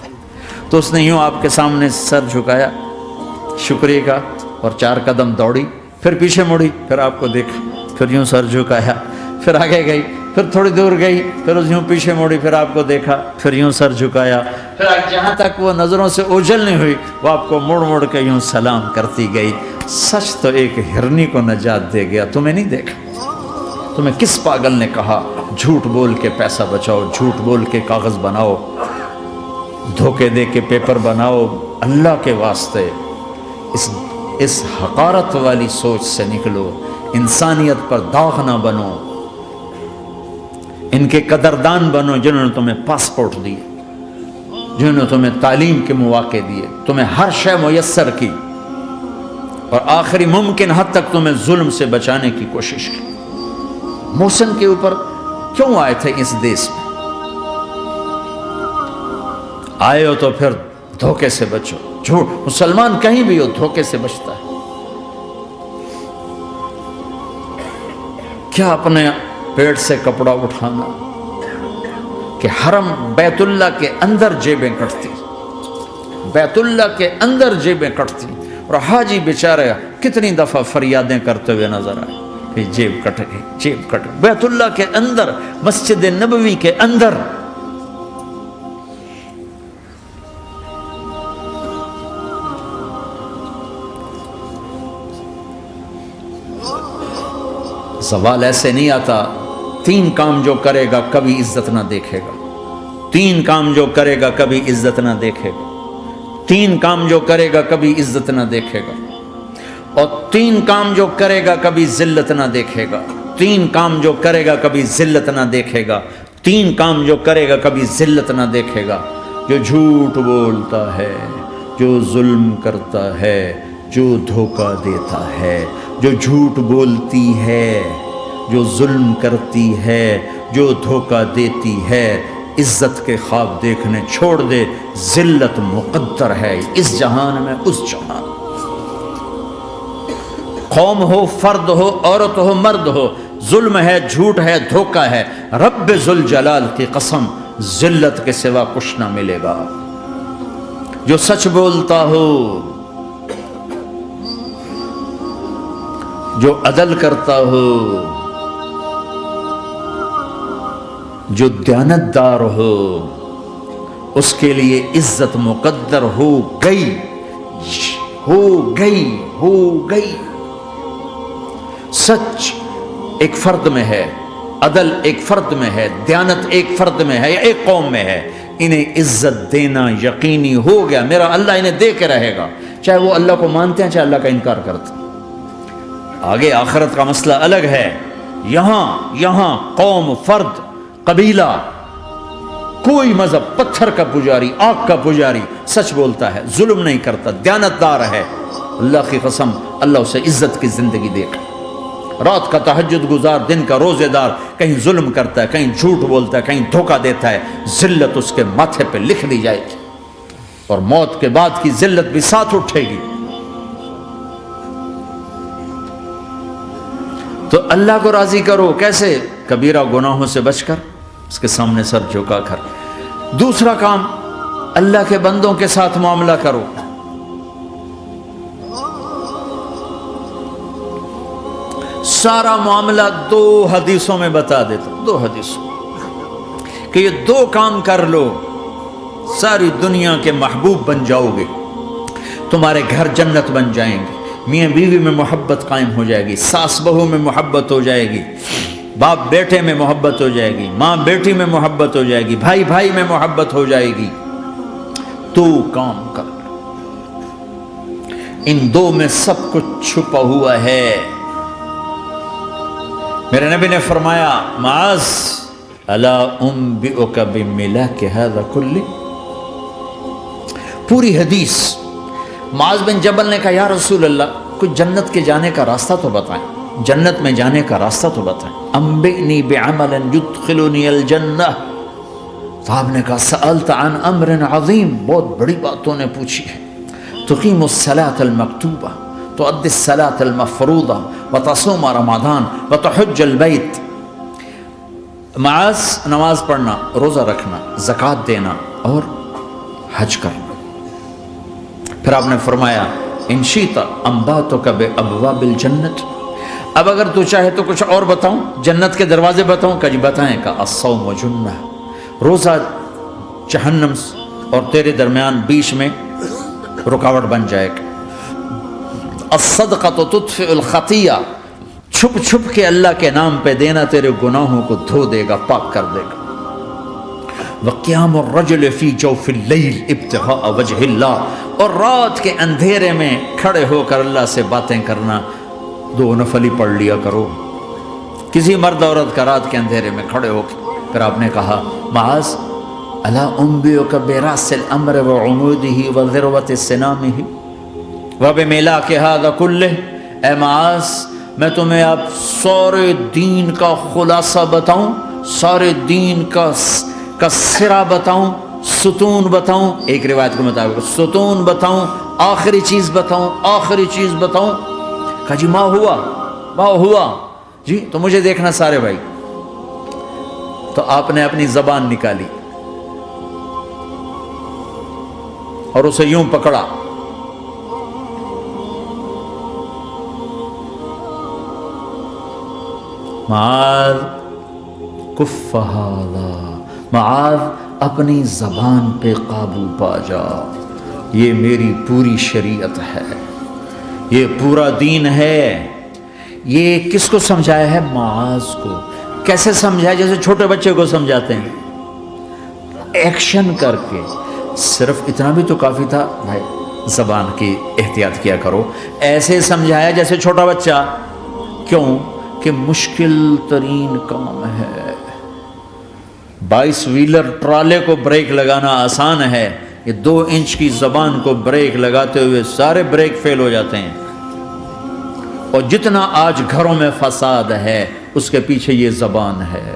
تو اس نے یوں آپ کے سامنے سر جھکایا شکریہ کا اور 4 قدم دوڑی، پھر پیچھے مڑی، پھر آپ کو دیکھا، پھر یوں سر جھکایا، پھر آگے گئی، پھر تھوڑی دور گئی، پھر یوں پیچھے موڑی، پھر آپ کو دیکھا، پھر یوں سر جھکایا، پھر جہاں تک وہ نظروں سے اوجھل نہیں ہوئی وہ آپ کو موڑ موڑ کے یوں سلام کرتی گئی۔ سچ تو ایک ہرنی کو نجات دے گیا، تمہیں نہیں دیکھا۔ تمہیں کس پاگل نے کہا جھوٹ بول کے پیسہ بچاؤ، جھوٹ بول کے کاغذ بناؤ، دھوکے دے کے پیپر بناؤ؟ اللہ کے واسطے اس حقارت والی سوچ سے نکلو، انسانیت پر داغ نہ بنو، ان کے قدردان بنو جنہوں نے تمہیں پاسپورٹ دیے، جنہوں نے تمہیں تعلیم کے مواقع دیے، تمہیں ہر شے میسر کی، اور آخری ممکن حد تک تمہیں ظلم سے بچانے کی کوشش کی۔ محسن کے اوپر کیوں آئے تھے اس دیس میں؟ آئے ہو تو پھر دھوکے سے بچو، جھوٹ، مسلمان کہیں بھی ہو دھوکے سے بچتا ہے۔ کیا اپنے پیٹ سے کپڑا اٹھانا کہ حرم بیت اللہ کے اندر جیبیں کٹتی، بیت اللہ کے اندر جیبیں کٹتی، اور حاجی بیچارے کتنی دفعہ فریادیں کرتے ہوئے نظر آئے کہ جیب کٹ گئی، جیب کٹ گئی، بیت اللہ کے اندر، مسجد نبوی کے اندر۔ سوال ایسے نہیں آتا، 3 کام جو کرے گا کبھی عزت نہ دیکھے گا، 3 کام جو کرے گا کبھی عزت نہ دیکھے گا، 3 کام جو کرے گا کبھی عزت نہ دیکھے گا، اور 3 کام جو کرے گا کبھی ذلت نہ دیکھے گا، 3 کام جو کرے گا کبھی ذلت نہ دیکھے گا، 3 کام جو کرے گا کبھی ذلت نہ دیکھے گا۔ جو جھوٹ بولتا ہے، جو ظلم کرتا ہے، جو دھوکہ دیتا ہے، جو جھوٹ بولتی ہے، جو ظلم کرتی ہے، جو دھوکہ دیتی ہے، عزت کے خواب دیکھنے چھوڑ دے، ذلت مقدر ہے اس جہان میں اس جہان۔ قوم ہو، فرد ہو، عورت ہو، مرد ہو، ظلم ہے، جھوٹ ہے، دھوکہ ہے، رب ذوالجلال کی قسم ذلت کے سوا کچھ نہ ملے گا۔ جو سچ بولتا ہو، جو عدل کرتا ہو، جو دیانتدار ہو، اس کے لیے عزت مقدر ہو گئی، ہو گئی، ہو گئی۔ سچ ایک فرد میں ہے، عدل ایک فرد میں ہے، دیانت ایک فرد میں ہے یا ایک قوم میں ہے، انہیں عزت دینا یقینی ہو گیا۔ میرا اللہ انہیں دے کے رہے گا، چاہے وہ اللہ کو مانتے ہیں چاہے اللہ کا انکار کرتے ہیں۔ آگے آخرت کا مسئلہ الگ ہے، یہاں قوم، فرد، قبیلہ، کوئی مذہب، پتھر کا پجاری، آگ کا پجاری سچ بولتا ہے، ظلم نہیں کرتا، دیانتدار ہے، اللہ کی قسم اللہ اسے عزت کی زندگی دے گا۔ رات کا تہجد گزار، دن کا روزے دار، کہیں ظلم کرتا ہے، کہیں جھوٹ بولتا ہے، کہیں دھوکہ دیتا ہے، ذلت اس کے ماتھے پہ لکھ دی جائے گی، اور موت کے بعد کی ذلت بھی ساتھ اٹھے گی۔ تو اللہ کو راضی کرو، کیسے؟ کبیرہ گناہوں سے بچ کر، اس کے سامنے سر جھکا کر۔ دوسرا کام، اللہ کے بندوں کے ساتھ معاملہ کرو۔ سارا معاملہ 2 حدیثوں میں بتا دیتا ہوں، 2 حدیثوں کہ یہ 2 کام کر لو، ساری دنیا کے محبوب بن جاؤ گے، تمہارے گھر جنت بن جائیں گے، میاں بیوی میں محبت قائم ہو جائے گی، ساس بہو میں محبت ہو جائے گی، باپ بیٹے میں محبت ہو جائے گی، ماں بیٹی میں محبت ہو جائے گی، بھائی بھائی میں محبت ہو جائے گی۔ 2 کام کر لو، ان 2 میں سب کچھ چھپا ہوا ہے۔ میرے نبی نے فرمایا، معاذ الا انبئک بملاک ھذا کلہ، پوری حدیث۔ معاذ بن جبل نے کہا، یا رسول اللہ، کچھ جنت کے جانے کا راستہ تو بتائیں، جنت میں جانے کا راستہ تو بتائیں۔ انبئنی بعمل یدخلنی الجنہ، صاحب نے کہا، سألت عن امر عظیم، بہت بڑی باتوں نے پوچھی ہے۔ تقیم الصلاۃ المکتوبہ، تؤدی الصلاۃ المفروضہ، وتصوم رمضان، وتحج البیت۔ معاذ، نماز پڑھنا، روزہ رکھنا، زکوٰۃ دینا اور حج کرنا۔ پھر آپ نے فرمایا، ان شئت انباتک بابواب الجنت، اب اگر تو چاہے تو کچھ اور بتاؤں، جنت کے دروازے بتاؤں؟ کہ جی بتائیں۔ کہ الصوم جنہ، روزہ جہنم اور تیرے درمیان بیچ میں رکاوٹ بن جائے گا۔ الصدقۃ تطفئ الخطیہ، چھپ چھپ کے اللہ کے نام پہ دینا تیرے گناہوں کو دھو دے گا، پاک کر دے گا۔ وقیام الرجل فی جوف اللیل ابتغاء وجہ اللہ، اور رات کے اندھیرے میں کھڑے ہو کر اللہ سے باتیں کرنا، 2 نفل ہی پڑھ لیا کرو۔ کسی مرد عورت کا رات کے اندھیرے میں کھڑے ہو کر آپ نے کہا معاذ الا انبئک براس الامر وعمودہ وذروۃ سنامہ وبمیلاک ھذا کلہ، اے معاذ میں تمہیں اب سارے دین کا خلاصہ بتاؤں، سارے دین کا سرا بتاؤں، ستون بتاؤں، ایک روایت کے مطابق ستون بتاؤں، آخری چیز بتاؤں، آخری چیز بتاؤں۔ کہا جی ما ہوا جی، تو مجھے دیکھنا سارے بھائی۔ تو آپ نے اپنی زبان نکالی اور اسے یوں پکڑا، معاذ کف ھذا، معاذ اپنی زبان پہ قابو پا جا، یہ میری پوری شریعت ہے، یہ پورا دین ہے۔ یہ کس کو سمجھایا ہے؟ معاذ کو۔ کیسے سمجھایا؟ جیسے چھوٹے بچے کو سمجھاتے ہیں، ایکشن کر کے۔ صرف اتنا بھی تو کافی تھا بھائی، زبان کی احتیاط کیا کرو۔ ایسے سمجھایا جیسے چھوٹا بچہ۔ کیوں؟ کہ مشکل ترین کام ہے۔ 22 ویلر ٹرالے کو بریک لگانا آسان ہے، یہ 2 انچ کی زبان کو بریک لگاتے ہوئے سارے بریک فیل ہو جاتے ہیں۔ اور جتنا آج گھروں میں فساد ہے اس کے پیچھے یہ زبان ہے۔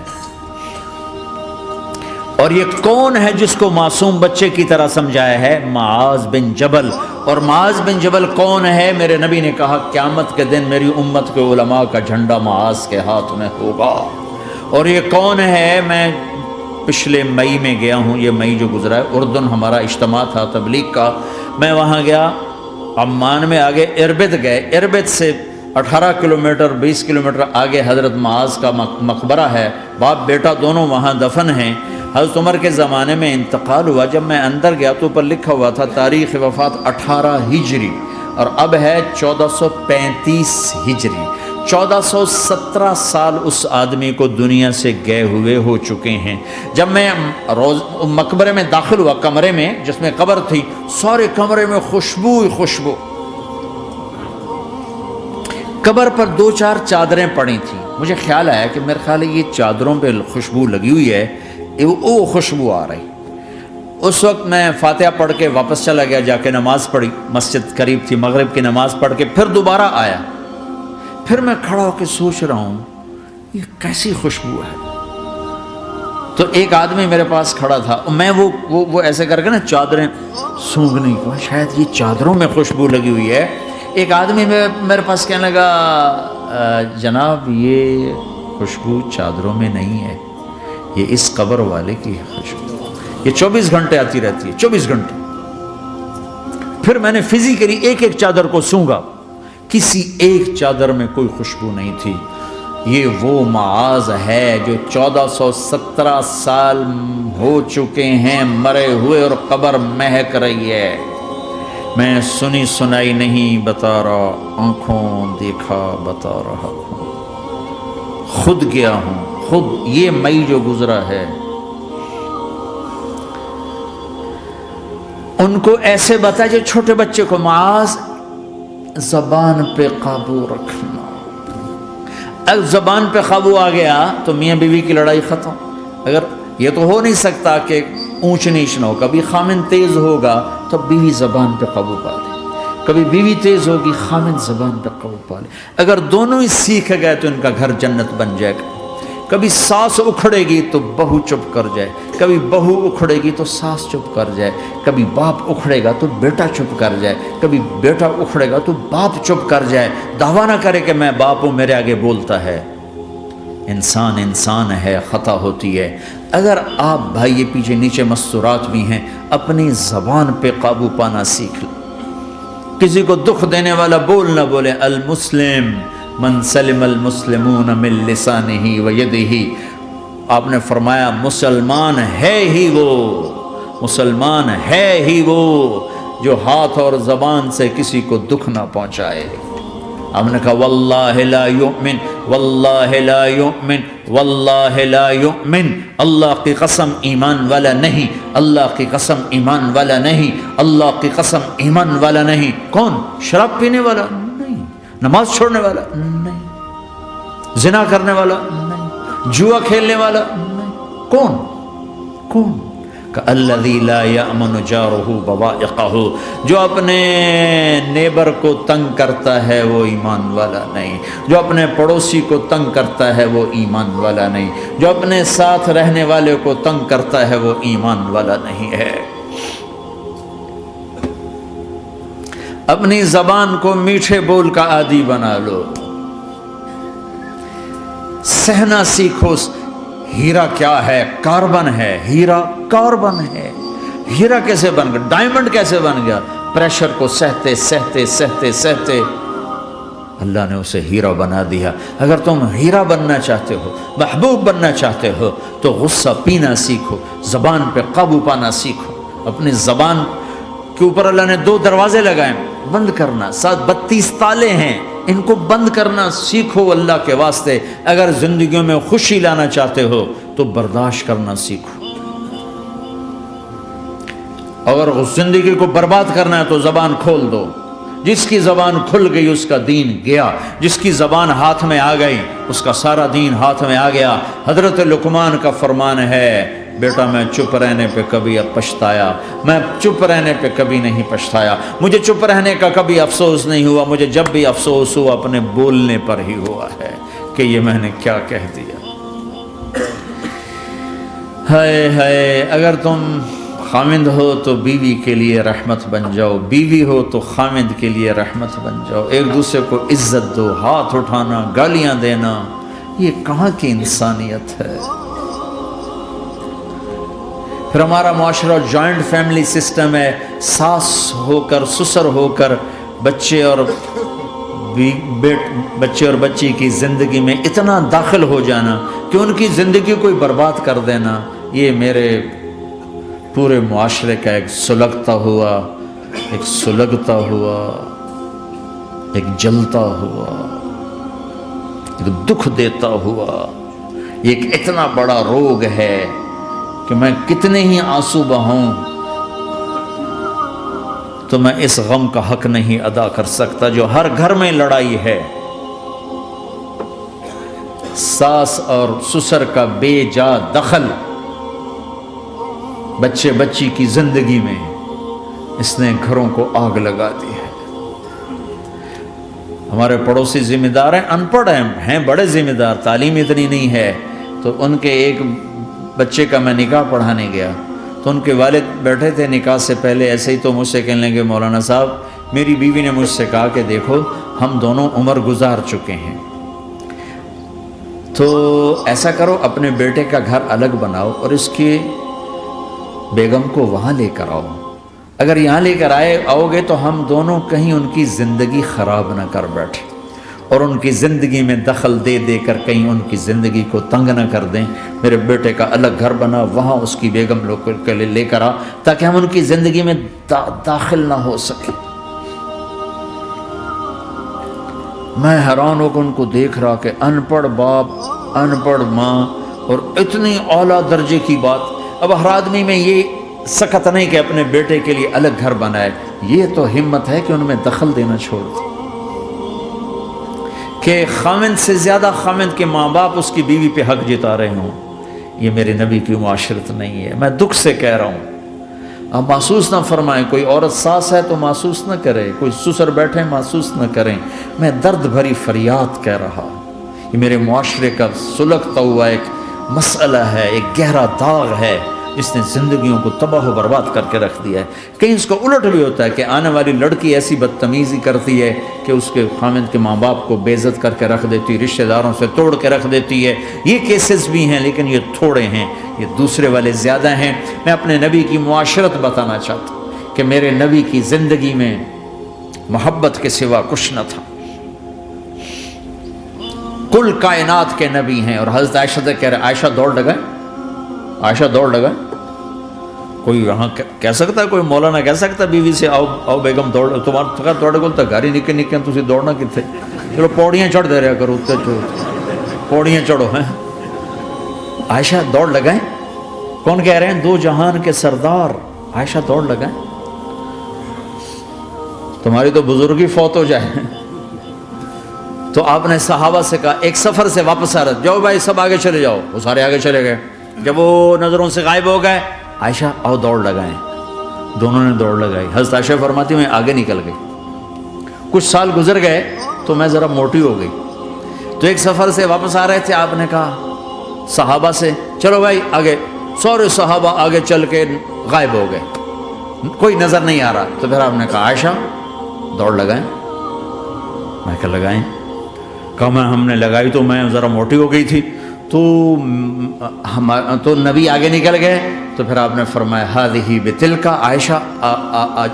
اور یہ کون ہے جس کو معصوم بچے کی طرح سمجھایا ہے؟ معاذ بن جبل۔ اور معاذ بن جبل کون ہے؟ میرے نبی نے کہا قیامت کے دن میری امت کے علماء کا جھنڈا معاذ کے ہاتھ میں ہوگا۔ اور یہ کون ہے؟ میں پچھلے مئی میں گیا ہوں، یہ مئی جو گزرا ہے، اردن ہمارا اجتماع تھا تبلیغ کا، میں وہاں گیا، عمان میں آگے اربد گئے، اربد سے 18 کلومیٹر 20 کلومیٹر آگے حضرت معاذ کا مقبرہ ہے، باپ بیٹا دونوں وہاں دفن ہیں۔ حضرت عمر کے زمانے میں انتقال ہوا، جب میں اندر گیا تو اوپر لکھا ہوا تھا تاریخ وفات 18 ہجری، اور اب ہے 1435 ہجری۔ 1417 سال اس آدمی کو دنیا سے گئے ہوئے ہو چکے ہیں۔ جب میں مقبرے میں داخل ہوا، کمرے میں جس میں قبر تھی، سارے کمرے میں خوشبو ہی خوشبو۔ قبر پر 2-4 چادریں پڑی تھیں، مجھے خیال آیا کہ میرے خیال ہے یہ چادروں پہ خوشبو لگی ہوئی ہے، وہ خوشبو آ رہی۔ اس وقت میں فاتحہ پڑھ کے واپس چلا گیا، جا کے نماز پڑھی، مسجد قریب تھی، مغرب کی نماز پڑھ کے پھر دوبارہ آیا۔ پھر میں کھڑا ہو کے سوچ رہا ہوں یہ کیسی خوشبو ہے۔ تو ایک آدمی میرے پاس کھڑا تھا، میں وہ ایسے کر کے نا چادریں سونگھنے کو، شاید یہ چادروں میں خوشبو لگی ہوئی ہے۔ ایک آدمی میرے پاس کہنے لگا جناب یہ خوشبو چادروں میں نہیں ہے، یہ اس قبر والے کی خوشبو، یہ 24 گھنٹے آتی رہتی ہے، 24 گھنٹے۔ پھر میں نے فزیکلی ایک ایک چادر کو سونگا، کسی ایک چادر میں کوئی خوشبو نہیں تھی۔ یہ وہ معاذ ہے جو 1417 سال ہو چکے ہیں مرے ہوئے، اور قبر مہک رہی ہے۔ میں سنی سنائی نہیں بتا رہا، آنکھوں دیکھا بتا رہا ہوں، خود گیا ہوں، خود یہ مئی جو گزرا ہے۔ ان کو ایسے بتا جو چھوٹے بچے کو، معاذ زبان پہ قابو رکھنا۔ اگر زبان پہ قابو آ گیا تو میاں بیوی کی لڑائی ختم۔ اگر یہ تو ہو نہیں سکتا کہ اونچ نیچ نہ ہو، کبھی خامن تیز ہوگا تو بیوی زبان پہ قابو پا لے، کبھی بیوی تیز ہوگی خامن زبان پہ قابو پا لے۔ اگر دونوں ہی سیکھ گئے تو ان کا گھر جنت بن جائے گا۔ کبھی ساس اکھڑے گی تو بہو چپ کر جائے، کبھی بہو اکھڑے گی تو ساس چپ کر جائے، کبھی باپ اکھڑے گا تو بیٹا چپ کر جائے، کبھی بیٹا اکھڑے گا تو باپ چپ کر جائے۔ دعویٰ نہ کرے کہ میں باپ ہوں میرے آگے بولتا ہے۔ انسان انسان ہے، خطا ہوتی ہے۔ اگر آپ بھائی یہ پیچھے نیچے مستورات بھی ہیں، اپنی زبان پہ قابو پانا سیکھ لیں۔ کسی کو دکھ دینے والا بول نہ بولے۔ المسلم من سلم المسلمون من لسانہ و یدہ، آپ نے فرمایا مسلمان ہے ہی وہ، مسلمان ہے ہی وہ جو ہاتھ اور زبان سے کسی کو دکھ نہ پہنچائے۔ ہم نے کہا واللہ لا یؤمن، واللہ لا یؤمن، واللہ لا یؤمن، اللہ کی قسم ایمان والا نہیں، اللہ کی قسم ایمان والا نہیں، اللہ کی قسم ایمان والا نہیں۔ کون؟ شراب پینے والا نہیں، نماز چھوڑنے والا نہیں، زنا کرنے والا نہیں، جوا کھیلنے والا نہیں۔ کون؟ کون؟ الذی لا یأمن جارہ بوائقہ، جو اپنے نیبر کو تنگ کرتا ہے وہ ایمان والا نہیں، جو اپنے پڑوسی کو تنگ کرتا ہے وہ ایمان والا نہیں، جو اپنے ساتھ رہنے والے کو تنگ کرتا ہے وہ ایمان والا نہیں ہے۔ اپنی زبان کو میٹھے بول کا عادی بنا لو، سہنا سیکھو۔ ہیرا کیا ہے؟ کاربن ہے، ہیرا کاربن ہے۔ ہیرا کیسے بن گیا؟ ڈائمنڈ کیسے بن گیا؟ پریشر کو سہتے سہتے سہتے سہتے اللہ نے اسے ہیرا بنا دیا۔ اگر تم ہیرا بننا چاہتے ہو، محبوب بننا چاہتے ہو، تو غصہ پینا سیکھو، زبان پہ قابو پانا سیکھو۔ اپنی زبان کے اوپر اللہ نے 2 دروازے لگائے، بند کرنا، 32 تالے ہیں، ان کو بند کرنا سیکھو اللہ کے واسطے۔ اگر زندگیوں میں خوشی لانا چاہتے ہو تو برداشت کرنا سیکھو، اگر زندگی کو برباد کرنا ہے تو زبان کھول دو۔ جس کی زبان کھل گئی اس کا دین گیا، جس کی زبان ہاتھ میں آ گئی اس کا سارا دین ہاتھ میں آ گیا۔ حضرت لقمان کا فرمان ہے، بیٹا میں چپ رہنے پہ کبھی پچھتایا، میں چپ رہنے پہ کبھی نہیں پچھتایا، مجھے چپ رہنے کا کبھی افسوس نہیں ہوا، مجھے جب بھی افسوس ہوا اپنے بولنے پر ہی ہوا ہے کہ یہ میں نے کیا کہہ دیا۔ ہائے ہائے، اگر تم خامند ہو تو بیوی کے لیے رحمت بن جاؤ، بیوی ہو تو خامند کے لیے رحمت بن جاؤ، ایک دوسرے کو عزت دو، ہاتھ اٹھانا، گالیاں دینا، یہ کہاں کی انسانیت ہے؟ پھر ہمارا معاشرہ جوائنٹ فیملی سسٹم ہے، ساس ہو کر سسر ہو کر بچے اور بچی کی زندگی میں اتنا داخل ہو جانا کہ ان کی زندگی کو برباد کر دینا، یہ میرے پورے معاشرے کا ایک سلگتا ہوا، ایک جلتا ہوا، ایک دکھ دیتا ہوا، یہ ایک اتنا بڑا روگ ہے کہ میں کتنے ہی آنسو بہاؤں تو میں اس غم کا حق نہیں ادا کر سکتا جو ہر گھر میں لڑائی ہے۔ ساس اور سسر کا بے جا دخل بچے بچی کی زندگی میں، اس نے گھروں کو آگ لگا دی ہے۔ ہمارے پڑوسی ذمہ دار ہیں، ان پڑھ ہیں بڑے ذمہ دار، تعلیم اتنی نہیں ہے، تو ان کے ایک بچے کا میں نکاح پڑھانے گیا تو ان کے والد بیٹھے تھے نکاح سے پہلے، ایسے ہی تو مجھ سے کہنے لگے مولانا صاحب میری بیوی نے مجھ سے کہا کہ دیکھو ہم دونوں عمر گزار چکے ہیں، تو ایسا کرو اپنے بیٹے کا گھر الگ بناؤ اور اس کی بیگم کو وہاں لے کر آؤ، اگر یہاں لے کر آؤ گے تو ہم دونوں کہیں ان کی زندگی خراب نہ کر بیٹھیں اور ان کی زندگی میں دخل دے دے کر کہیں ان کی زندگی کو تنگ نہ کر دیں۔ میرے بیٹے کا الگ گھر بنا، وہاں اس کی بیگم لوگ کے لیے لے کر آ تاکہ ہم ان کی زندگی میں داخل نہ ہو سکے۔ میں حیران ہو کر ان کو دیکھ رہا کہ ان پڑھ باپ، ان پڑھ ماں، اور اتنی اعلیٰ درجے کی بات۔ اب ہر آدمی میں یہ سخت نہیں کہ اپنے بیٹے کے لیے الگ گھر بنائے، یہ تو ہمت ہے کہ ان میں دخل دینا چھوڑ دے، کہ خامند سے زیادہ خامند کے ماں باپ اس کی بیوی پہ حق جتا رہے ہوں۔ یہ میرے نبی کی معاشرت نہیں ہے، میں دکھ سے کہہ رہا ہوں۔ آپ محسوس نہ فرمائیں، کوئی عورت ساس ہے تو محسوس نہ کرے، کوئی سسر بیٹھے محسوس نہ کریں، میں درد بھری فریاد کہہ رہا ہوں۔ یہ میرے معاشرے کا سلگتا ہوا ایک مسئلہ ہے، ایک گہرا داغ ہے جس نے زندگیوں کو تباہ و برباد کر کے رکھ دیا ہے۔ کہیں اس کا الٹ بھی ہوتا ہے کہ آنے والی لڑکی ایسی بدتمیزی کرتی ہے کہ اس کے خامند کے ماں باپ کو بے عزت کر کے رکھ دیتی، رشتہ داروں سے توڑ کے رکھ دیتی ہے۔ یہ کیسز بھی ہیں لیکن یہ تھوڑے ہیں، یہ دوسرے والے زیادہ ہیں۔ میں اپنے نبی کی معاشرت بتانا چاہتا ہوں کہ میرے نبی کی زندگی میں محبت کے سوا کچھ نہ تھا۔ کل کائنات کے نبی ہیں. اور حضرت عائشہ سے کہہ رہے عائشہ دوڑ لگائے, عائشہ دوڑ لگائے. کوئی یہاں کہہ سکتا ہے, کوئی مولانا کہہ سکتا ہے بیوی سے آؤ بیگم دوڑ, تمہارا توڑے کو تو گھر ہی نکے نکے تسی دوڑنا کتنے, چلو پوڑیاں چڑھ دے رہا کرو, پوڑیاں چڑھو ہیں. عائشہ دوڑ لگائیں. کون کہہ رہے ہیں؟ دو جہان کے سردار عائشہ دوڑ لگائیں. تمہاری تو بزرگی فوت ہو جائے. تو آپ نے صحابہ سے کہا ایک سفر سے واپس آ رہے, جاؤ بھائی سب آگے چلے جاؤ. وہ سارے آگے چلے گئے. جب وہ نظروں سے غائب ہو گئے, عائشہ آؤ دوڑ لگائیں. دونوں نے دوڑ لگائی. حضرت عائشہ فرماتی میں آگے نکل گئی. کچھ سال گزر گئے تو میں ذرا موٹی ہو گئی. تو ایک سفر سے واپس آ رہے تھے, آپ نے کہا صحابہ سے چلو بھائی آگے. سارے صحابہ آگے چل کے غائب ہو گئے, کوئی نظر نہیں آ رہا. تو پھر آپ نے کہا عائشہ دوڑ لگائیں. میں کہا لگائیں. کہا میں ہم نے لگائی تو میں ذرا موٹی ہو گئی تھی, تو نبی آگے نکل گئے. تو پھر آپ نے فرمایا ہذہ بتلک عائشہ,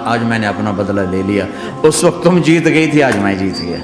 آج میں نے اپنا بدلہ لے لیا. اس وقت تم جیت گئی تھی, آج میں جیت گیا.